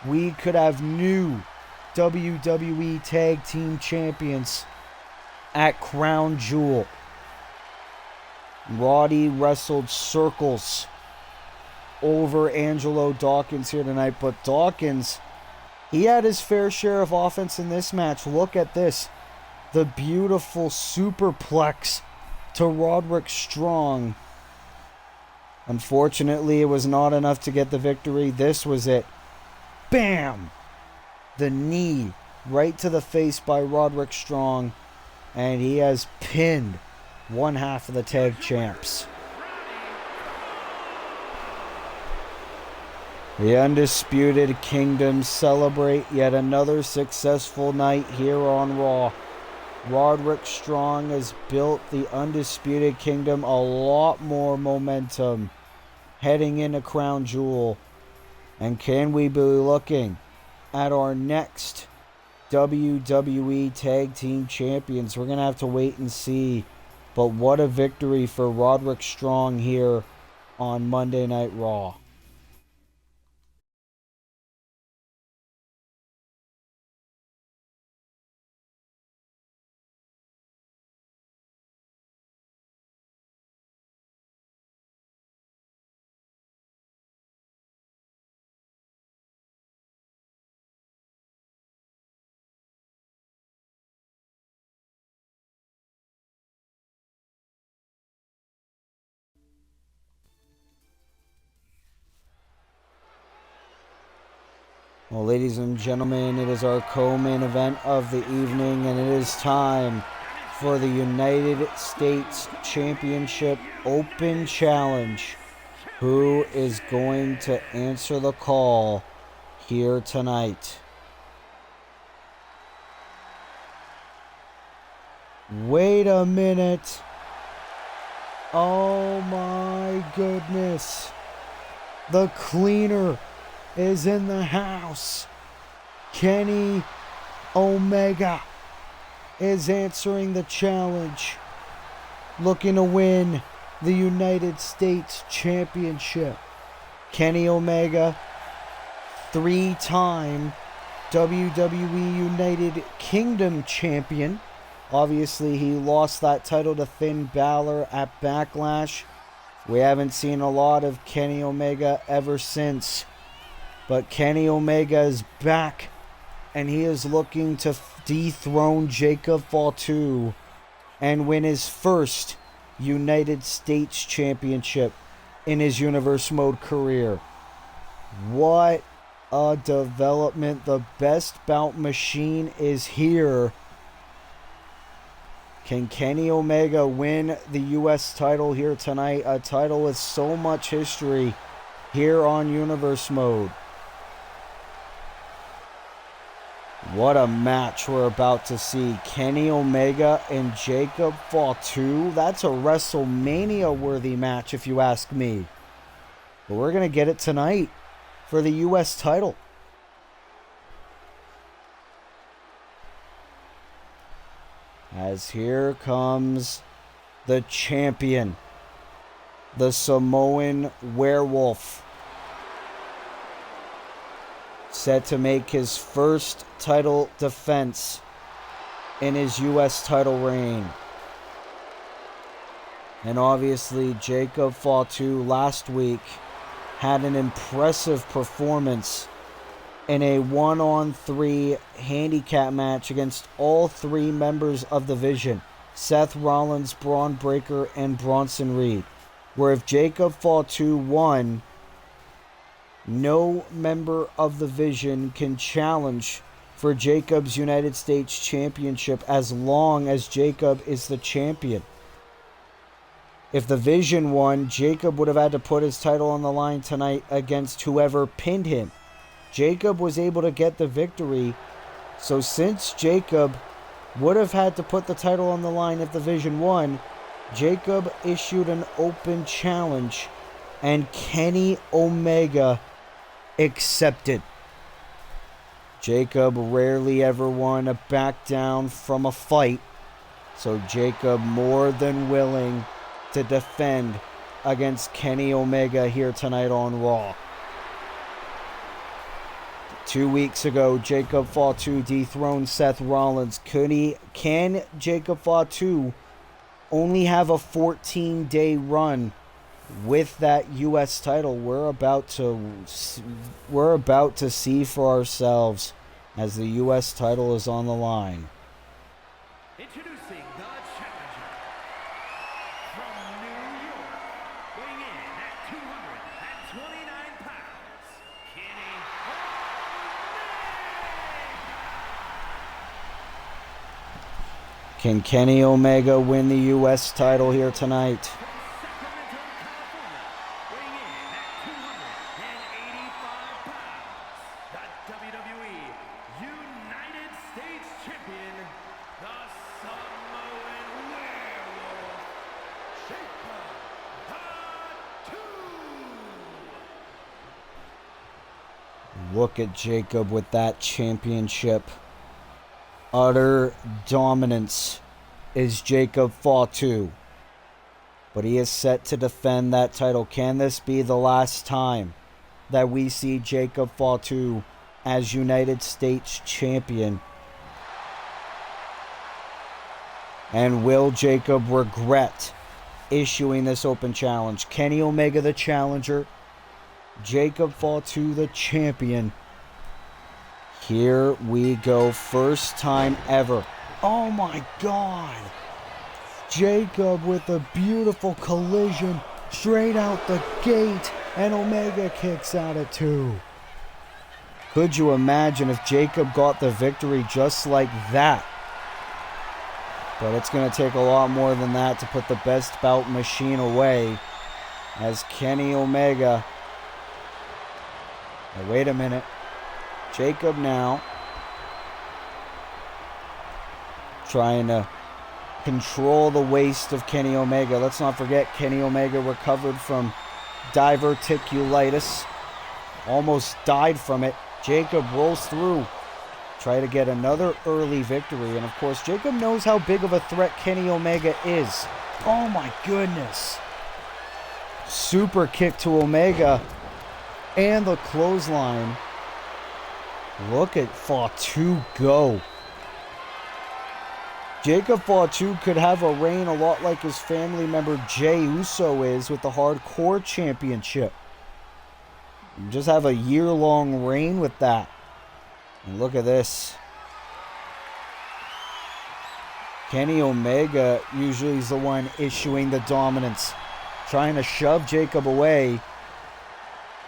we could have new WWE tag team champions at Crown Jewel. Roddy wrestled circles over Angelo Dawkins here tonight, but Dawkins, he had his fair share of offense in this match. Look at this. The beautiful superplex to Roderick Strong. Unfortunately, it was not enough to get the victory. This was it. Bam! The knee right to the face by Roderick Strong. And he has pinned one half of the tag champs. The Undisputed Kingdom celebrate yet another successful night here on Raw. Roderick Strong has built the Undisputed Kingdom a lot more momentum heading into Crown Jewel. And can we be looking at our next WWE Tag Team Champions? We're going to have to wait and see. But what a victory for Roderick Strong here on Monday Night Raw. Well, ladies and gentlemen, it is our co-main event of the evening, and it is time for the United States Championship Open Challenge. Who is going to answer the call here tonight? Wait a minute. Oh my goodness. The cleaner is in the house. Kenny Omega is answering the challenge, looking to win the United States Championship. Kenny Omega, 3-time WWE United Kingdom champion. Obviously, he lost that title to Finn Balor at Backlash. We haven't seen a lot of Kenny Omega ever since. But Kenny Omega is back, and he is looking to dethrone Jacob Fatu and win his first United States Championship in his Universe Mode career. What a development. The best bout machine is here. Can Kenny Omega win the U.S. title here tonight? A title with so much history here on Universe Mode. What a match we're about to see. Kenny Omega and Jacob Fatu. That's a WrestleMania-worthy match, if you ask me. But we're going to get it tonight for the U.S. title. As here comes the champion, the Samoan Werewolf, set to make his first title defense in his U.S. title reign. And obviously, Jacob Fatu last week had an impressive performance in a 1-on-3 handicap match against all three members of the Vision, Seth Rollins, Braun Breaker, and Bronson Reed, where if Jacob Fatu won, no member of the Vision can challenge for Jacob's United States Championship as long as Jacob is the champion. If the Vision won, Jacob would have had to put his title on the line tonight against whoever pinned him. Jacob was able to get the victory, so since Jacob would have had to put the title on the line if the Vision won, Jacob issued an open challenge, and Kenny Omega accepted. Jacob rarely ever won a back down from a fight, so Jacob more than willing to defend against Kenny Omega here tonight on Raw. 2 weeks ago, Jacob Fatu dethroned Seth Rollins. Can Jacob Fatu only have a 14-day run with that U.S. title? We're about to see for ourselves as the U.S. title is on the line. Introducing the challenger from New York, weighing in at 229 pounds, Kenny Omega. Can Kenny Omega win the U.S. title here tonight? From Sacramento, California, weighing in at 285 pounds, the WWE United States Champion, the Samoan Werewolf, Jacob Fatu. Look at Jacob with that championship. Utter dominance is Jacob Fatu. But he is set to defend that title. Can this be the last time that we see Jacob Fatu as United States Champion? And will Jacob regret issuing this open challenge? Kenny Omega the challenger, Jacob Fatu the champion. Here we go, first time ever. Oh my God. Jacob with a beautiful collision straight out the gate, and Omega kicks out at 2. Could you imagine if Jacob got the victory just like that? But it's going to take a lot more than that to put the best bout machine away. As Kenny Omega... Now, wait a minute. Jacob now trying to control the waist of Kenny Omega. Let's not forget, Kenny Omega recovered from diverticulitis. Almost died from it. Jacob rolls through. Try to get another early victory. And of course, Jacob knows how big of a threat Kenny Omega is. Oh my goodness. Super kick to Omega. And the clothesline. Look at Fatu go. Jacob Fatu could have a reign a lot like his family member Jey Uso is with the Hardcore Championship. Just have a year-long reign with that. And look at this. Kenny Omega usually is the one issuing the dominance. Trying to shove Jacob away.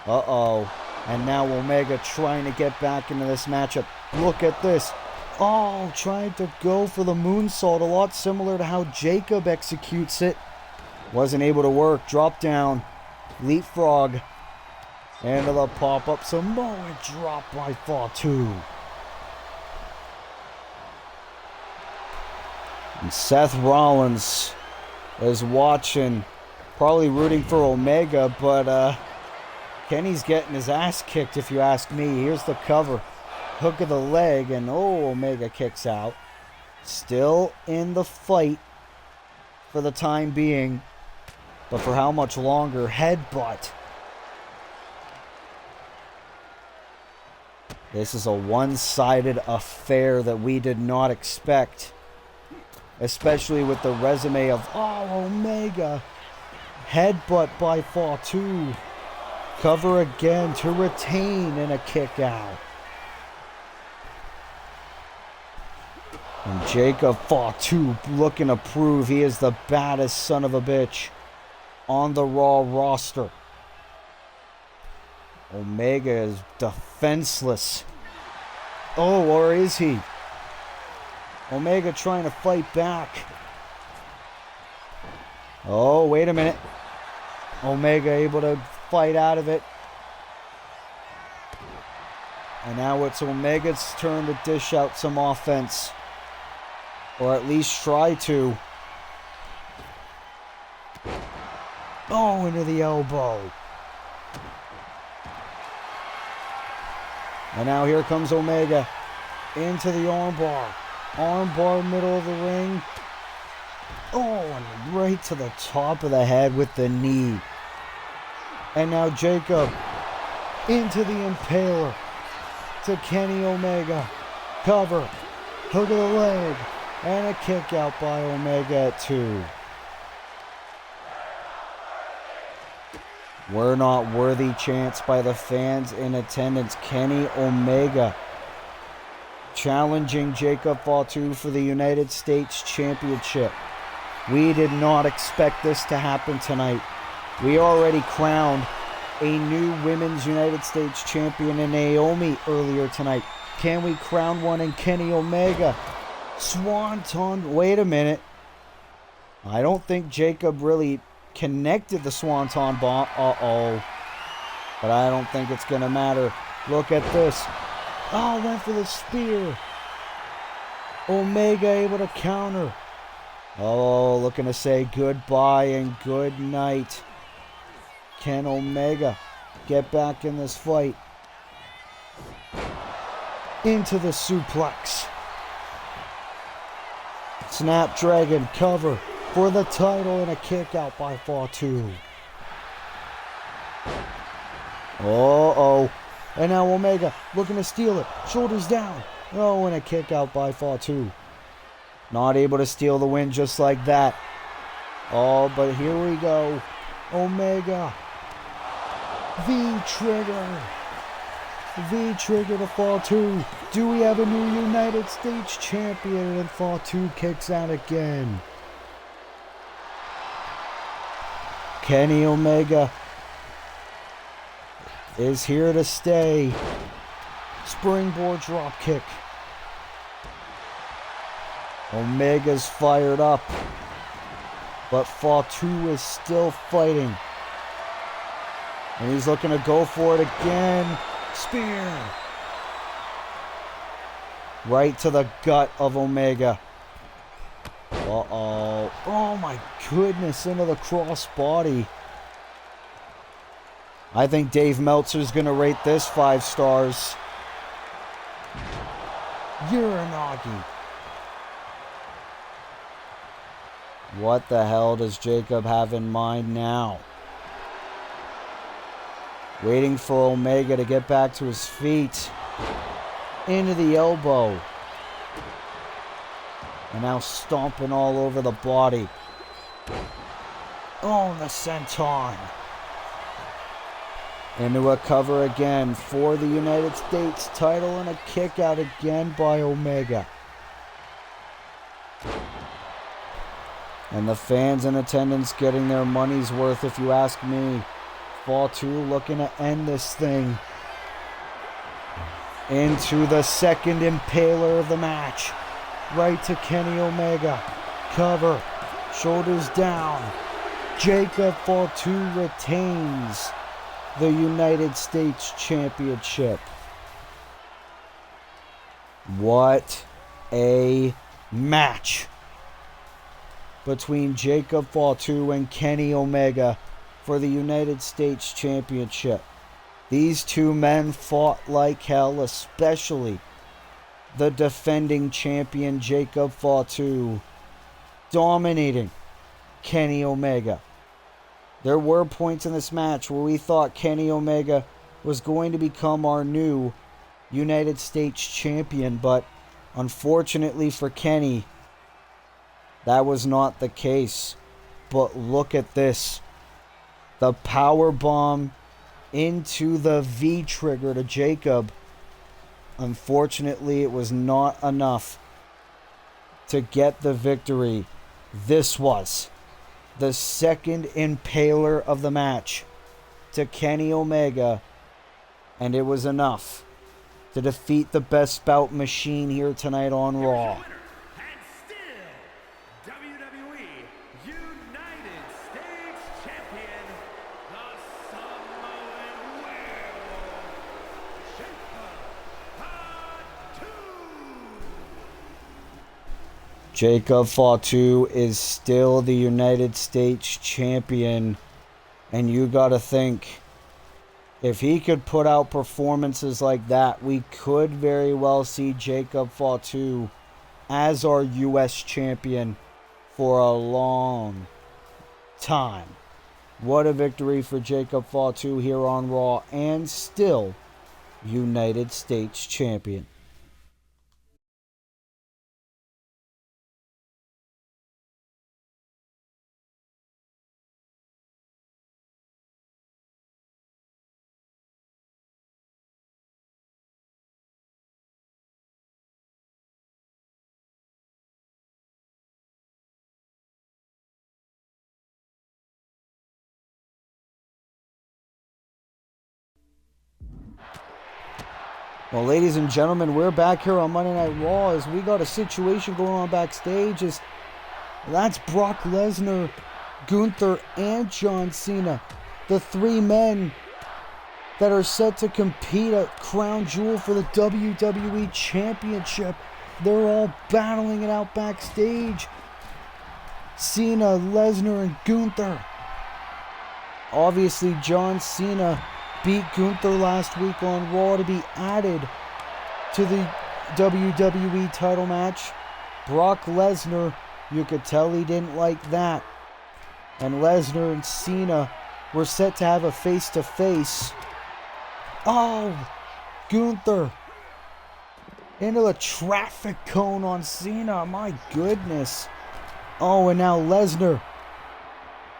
Uh-oh. And now Omega trying to get back into this matchup. Look at this. Oh, trying to go for the moonsault. A lot similar to how Jacob executes it. Wasn't able to work. Drop down. Leapfrog. Into the pop-up Samoa drop by Fatu. And Seth Rollins is watching. Probably rooting for Omega, but Kenny's getting his ass kicked if you ask me. Here's the cover. Hook of the leg, and oh, Omega kicks out. Still in the fight for the time being. But for how much longer? Headbutt. This is a one-sided affair that we did not expect. Especially with the resume of, oh, Omega. Headbutt by Fatu. Cover again to retain and a kick out. And Jacob Fatu looking to prove he is the baddest son of a bitch on the Raw roster. Omega is defenseless. Oh, or is he? Omega trying to fight back. Oh, wait a minute. Omega able to fight out of it. And now it's Omega's turn to dish out some offense. Or at least try to. Oh, into the elbow. And now here comes Omega. Into the armbar. Armbar middle of the ring. Oh, and right to the top of the head with the knee. And now Jacob. Into the Impaler. To Kenny Omega. Cover. Hook of the leg. And a kick out by Omega at 2. We're not worthy chants by the fans in attendance. Kenny Omega challenging Jacob Fatu for the United States Championship. We did not expect this to happen tonight. We already crowned a new Women's United States Champion in Naomi earlier tonight. Can we crown one in Kenny Omega? Swanton, wait a minute. I don't think Jacob really connected the Swanton bomb. Uh-oh. But I don't think it's going to matter. Look at this. Oh, went for the spear. Omega able to counter. Oh, looking to say goodbye and good night. Can Omega get back in this fight? Into the suplex. Snapdragon cover for the title and a kick out by Fatu. Uh-oh. And now Omega looking to steal it. Shoulders down. Oh, and a kick out by Fatu. Not able to steal the win just like that. Oh, but here we go. Omega. V-trigger. V-trigger to Fatu. Do we have a new United States champion? And Fatu kicks out again. Kenny Omega is here to stay. Springboard drop kick. Omega's fired up, but Fatu is still fighting. And he's looking to go for it again. Spear. Right to the gut of Omega. Uh-oh. Oh my goodness, into the crossbody. I think Dave Meltzer's going to rate this 5 stars. Uranagi. What the hell does Jacob have in mind now? Waiting for Omega to get back to his feet. Into the elbow. And now stomping all over the body. Oh, the senton. Into a cover again for the United States title and a kick out again by Omega. And the fans in attendance getting their money's worth, if you ask me. Fatu looking to end this thing. Into the second impaler of the match. Right to Kenny Omega. Cover. Shoulders down. Jacob Fatu retains the United States Championship. What a match between Jacob Fatu and Kenny Omega for the United States Championship. These two men fought like hell, especially the defending champion Jacob Fatu, dominating Kenny Omega. There were points in this match where we thought Kenny Omega was going to become our new United States champion, but unfortunately for Kenny, that was not the case. But look at this. The power bomb into the V trigger to Jacob. Unfortunately, it was not enough to get the victory. This was the second impaler of the match to Kenny Omega, and it was enough to defeat the best bout machine here tonight on Raw. And still, WWE United States Champion, the Samoan Werewolf, Jacob Fatu is still the United States champion, and you gotta think, if he could put out performances like that, we could very well see Jacob Fatu as our U.S. champion for a long time. What a victory for Jacob Fatu here on Raw, and still United States champion. Well, ladies and gentlemen, we're back here on Monday Night Raw as we got a situation going on backstage. That's Brock Lesnar, Gunther, and John Cena. The 3 men that are set to compete at Crown Jewel for the WWE Championship. They're all battling it out backstage. Cena, Lesnar, and Gunther. Obviously, John Cena beat Gunther last week on Raw to be added to the WWE title match. Brock Lesnar, you could tell he didn't like that. And Lesnar and Cena were set to have a face-to-face. Oh, Gunther into the traffic cone on Cena. My goodness. Oh, and now Lesnar.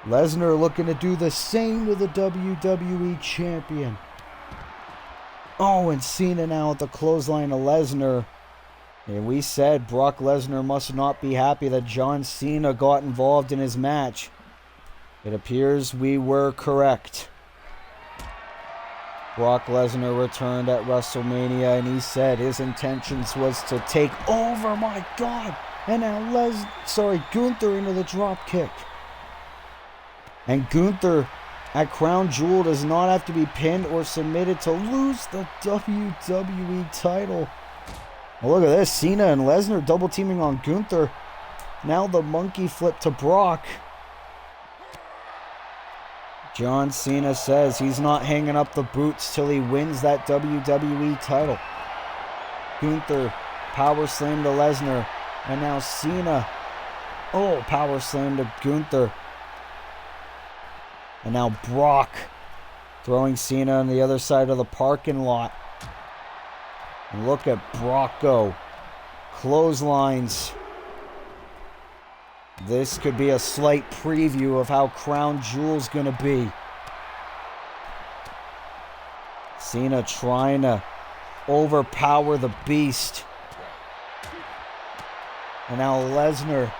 Lesnar looking to do the same to the WWE Champion. Oh, and Cena now at the clothesline of Lesnar. And we said Brock Lesnar must not be happy that John Cena got involved in his match. It appears we were correct. Brock Lesnar returned at WrestleMania, and he said his intentions was to take over. My God! And now Gunther into the drop kick. And Gunther at Crown Jewel does not have to be pinned or submitted to lose the WWE title. Well, look at this. Cena and Lesnar double teaming on Gunther. Now the monkey flip to Brock. John Cena says he's not hanging up the boots till he wins that WWE title. Gunther power slam to Lesnar. And now Cena. Oh, power slam to Gunther. And now Brock throwing Cena on the other side of the parking lot. And look at Brock go. Clotheslines. This could be a slight preview of how Crown Jewel's going to be. Cena trying to overpower the Beast. And now Lesnar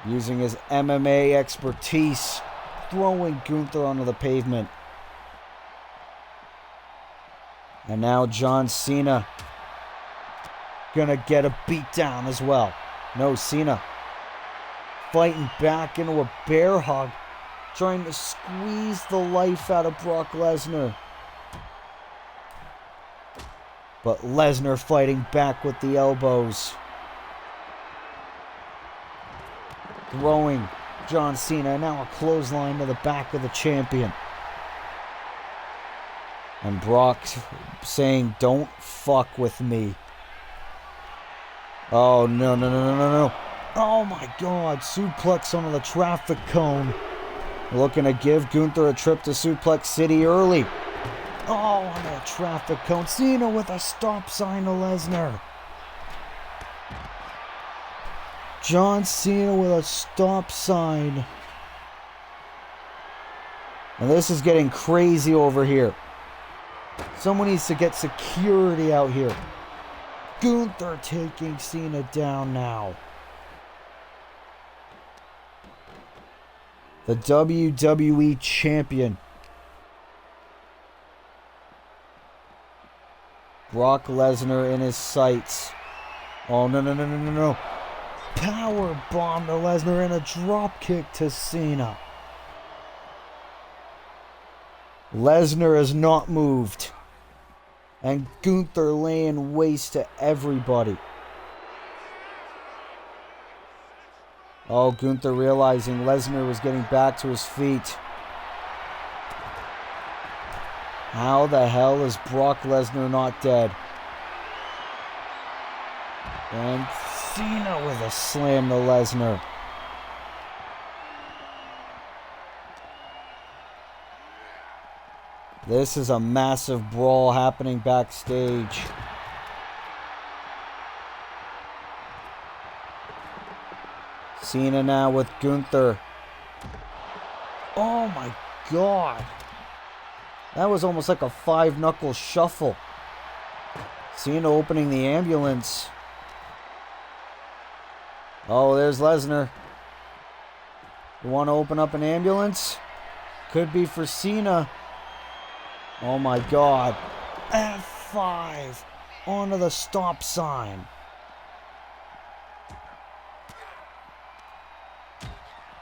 using his MMA expertise, throwing Gunther onto the pavement. And now John Cena gonna get a beat down as well. No, Cena fighting back into a bear hug, trying to squeeze the life out of Brock Lesnar. But Lesnar fighting back with the elbows. Throwing John Cena, now a clothesline to the back of the champion. And Brock saying, "Don't fuck with me." Oh, no. Oh my God, suplex onto the traffic cone. Looking to give Gunther a trip to Suplex City early. Oh, on the traffic cone. Cena with a stop sign to Lesnar. John Cena with a stop sign. And this is getting crazy over here. Someone needs to get security out here. Gunther taking Cena down now. The WWE Champion. Brock Lesnar in his sights. Oh, no. Power bomb to Lesnar and a drop kick to Cena. Lesnar has not moved. And Gunther laying waste to everybody. Oh, Gunther realizing Lesnar was getting back to his feet. How the hell is Brock Lesnar not dead? And Cena with a slam to Lesnar. This is a massive brawl happening backstage. Cena now with Gunther. Oh my God. That was almost like a 5-knuckle shuffle. Cena opening the ambulance. Oh, there's Lesnar. You want to open up an ambulance? Could be for Cena. Oh my God. F5 onto the stop sign.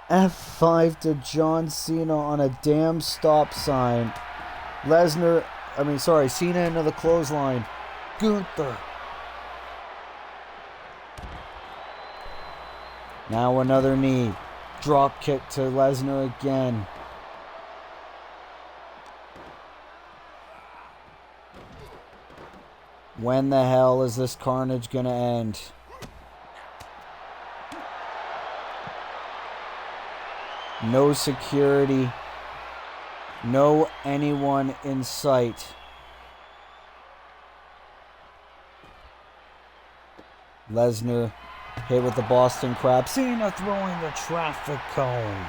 F5 to John Cena on a damn stop sign. Cena into the clothesline. Gunther. Now another knee. Drop kick to Lesnar again. When the hell is this carnage gonna end? No security. No anyone in sight. Lesnar hit with the Boston Crab. Cena throwing the traffic cone.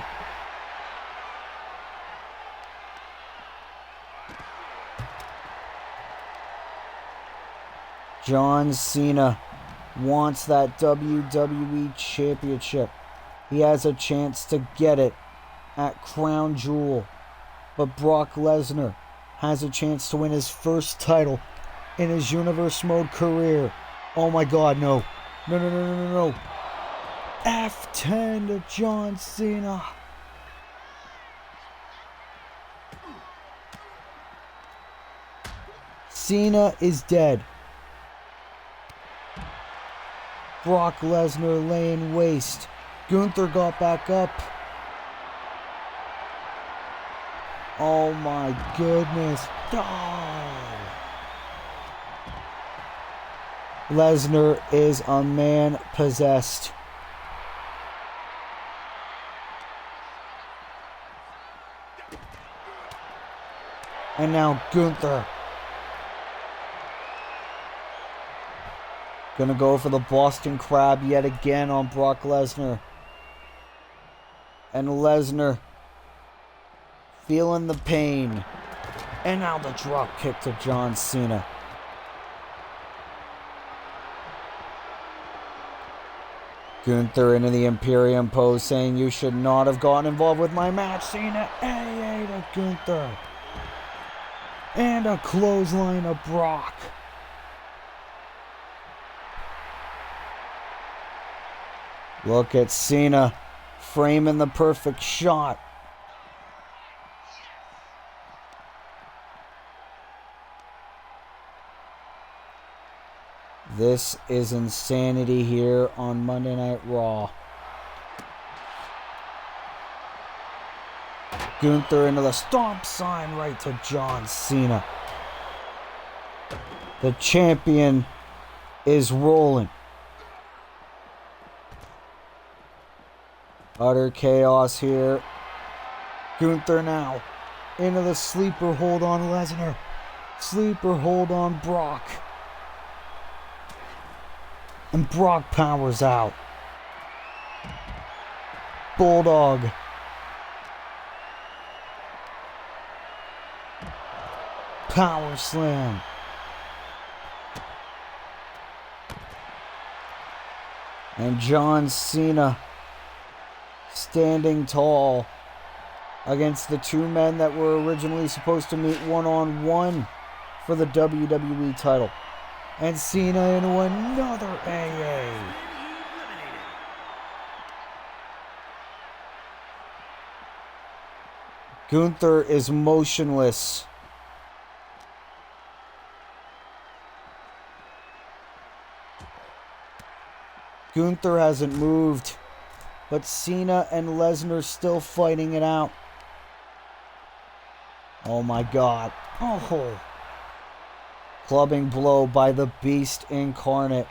John Cena wants that WWE Championship. He has a chance to get it at Crown Jewel. But Brock Lesnar has a chance to win his first title in his Universe Mode career. Oh my god, no. No, no, no, no, no, no. F10 to John Cena. Cena is dead. Brock Lesnar laying waste. Gunther got back up. Oh my goodness. Oh. Lesnar is a man possessed. And now Gunther. Gonna go for the Boston Crab yet again on Brock Lesnar. And Lesnar feeling the pain. And now the drop kick to John Cena. Gunther into the Imperium pose saying you should not have gotten involved with my match. Cena AA to Gunther. And a clothesline of Brock. Look at Cena framing the perfect shot. This is insanity here on Monday Night Raw. Gunther into the stomp sign right to John Cena. The champion is rolling. Utter chaos here. Gunther now into the sleeper hold on Lesnar. Sleeper hold on Brock. And Brock powers out. Bulldog. Power slam. And John Cena standing tall against the two men that were originally supposed to meet one-on-one for the WWE title. And Cena into another AA. Gunther is motionless. Gunther hasn't moved, but Cena and Lesnar still fighting it out. Oh my god. Oh. Clubbing blow by the Beast Incarnate.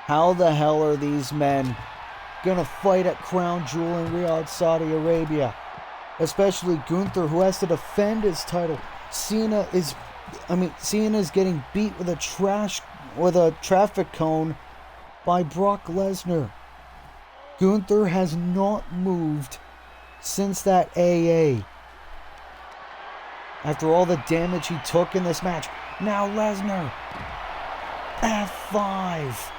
How the hell are these men gonna fight at Crown Jewel in Riyadh, Saudi Arabia? Especially Gunther, who has to defend his title. Cena's getting beat with a traffic cone by Brock Lesnar. Gunther has not moved since that AA. After all the damage he took in this match. Now Lesnar. F5.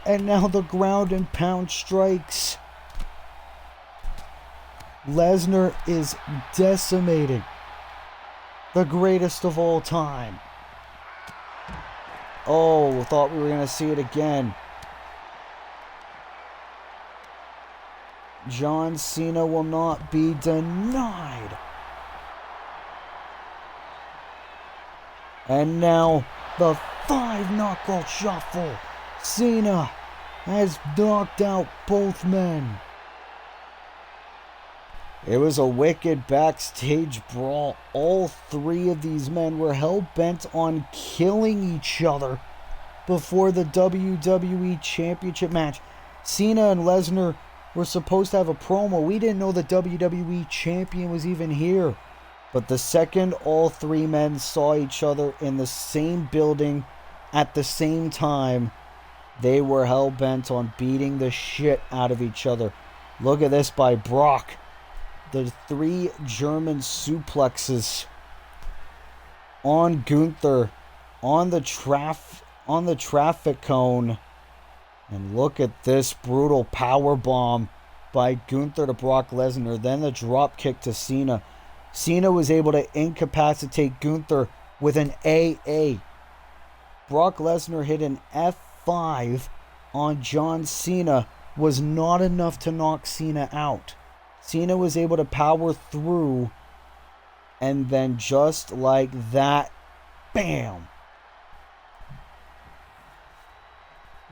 And now the ground and pound strikes. Lesnar is decimating the greatest of all time. Oh, thought we were going to see it again. John Cena will not be denied. And now the 5 knuckle shuffle. Cena has knocked out both men. It was a wicked backstage brawl. All 3 of these men were hell-bent on killing each other before the WWE Championship match. Cena and Lesnar were supposed to have a promo. We didn't know the WWE Champion was even here. But the second all 3 men saw each other in the same building at the same time, they were hell-bent on beating the shit out of each other. Look at this by Brock. The 3 German suplexes on Gunther, on the traffic cone. And look at this brutal power bomb by Gunther to Brock Lesnar. Then the drop kick to Cena. Cena was able to incapacitate Gunther with an AA. Brock Lesnar hit an F5 on John Cena. Was not enough to knock Cena out. Cena was able to power through, and then just like that, bam!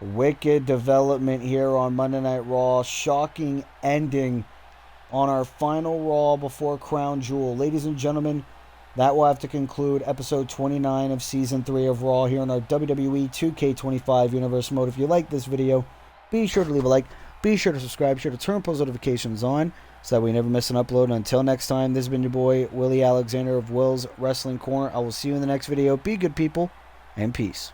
Wicked development here on Monday Night Raw. Shocking ending on our final Raw before Crown Jewel. Ladies and gentlemen, that will have to conclude episode 29 of Season 3 of Raw here on our WWE 2K25 Universe mode. If you like this video, be sure to leave a like. Be sure to subscribe. Be sure to turn post notifications on so that we never miss an upload. And until next time, this has been your boy, Willie Alexander of Will's Wrestling Corner. I will see you in the next video. Be good, people, and peace.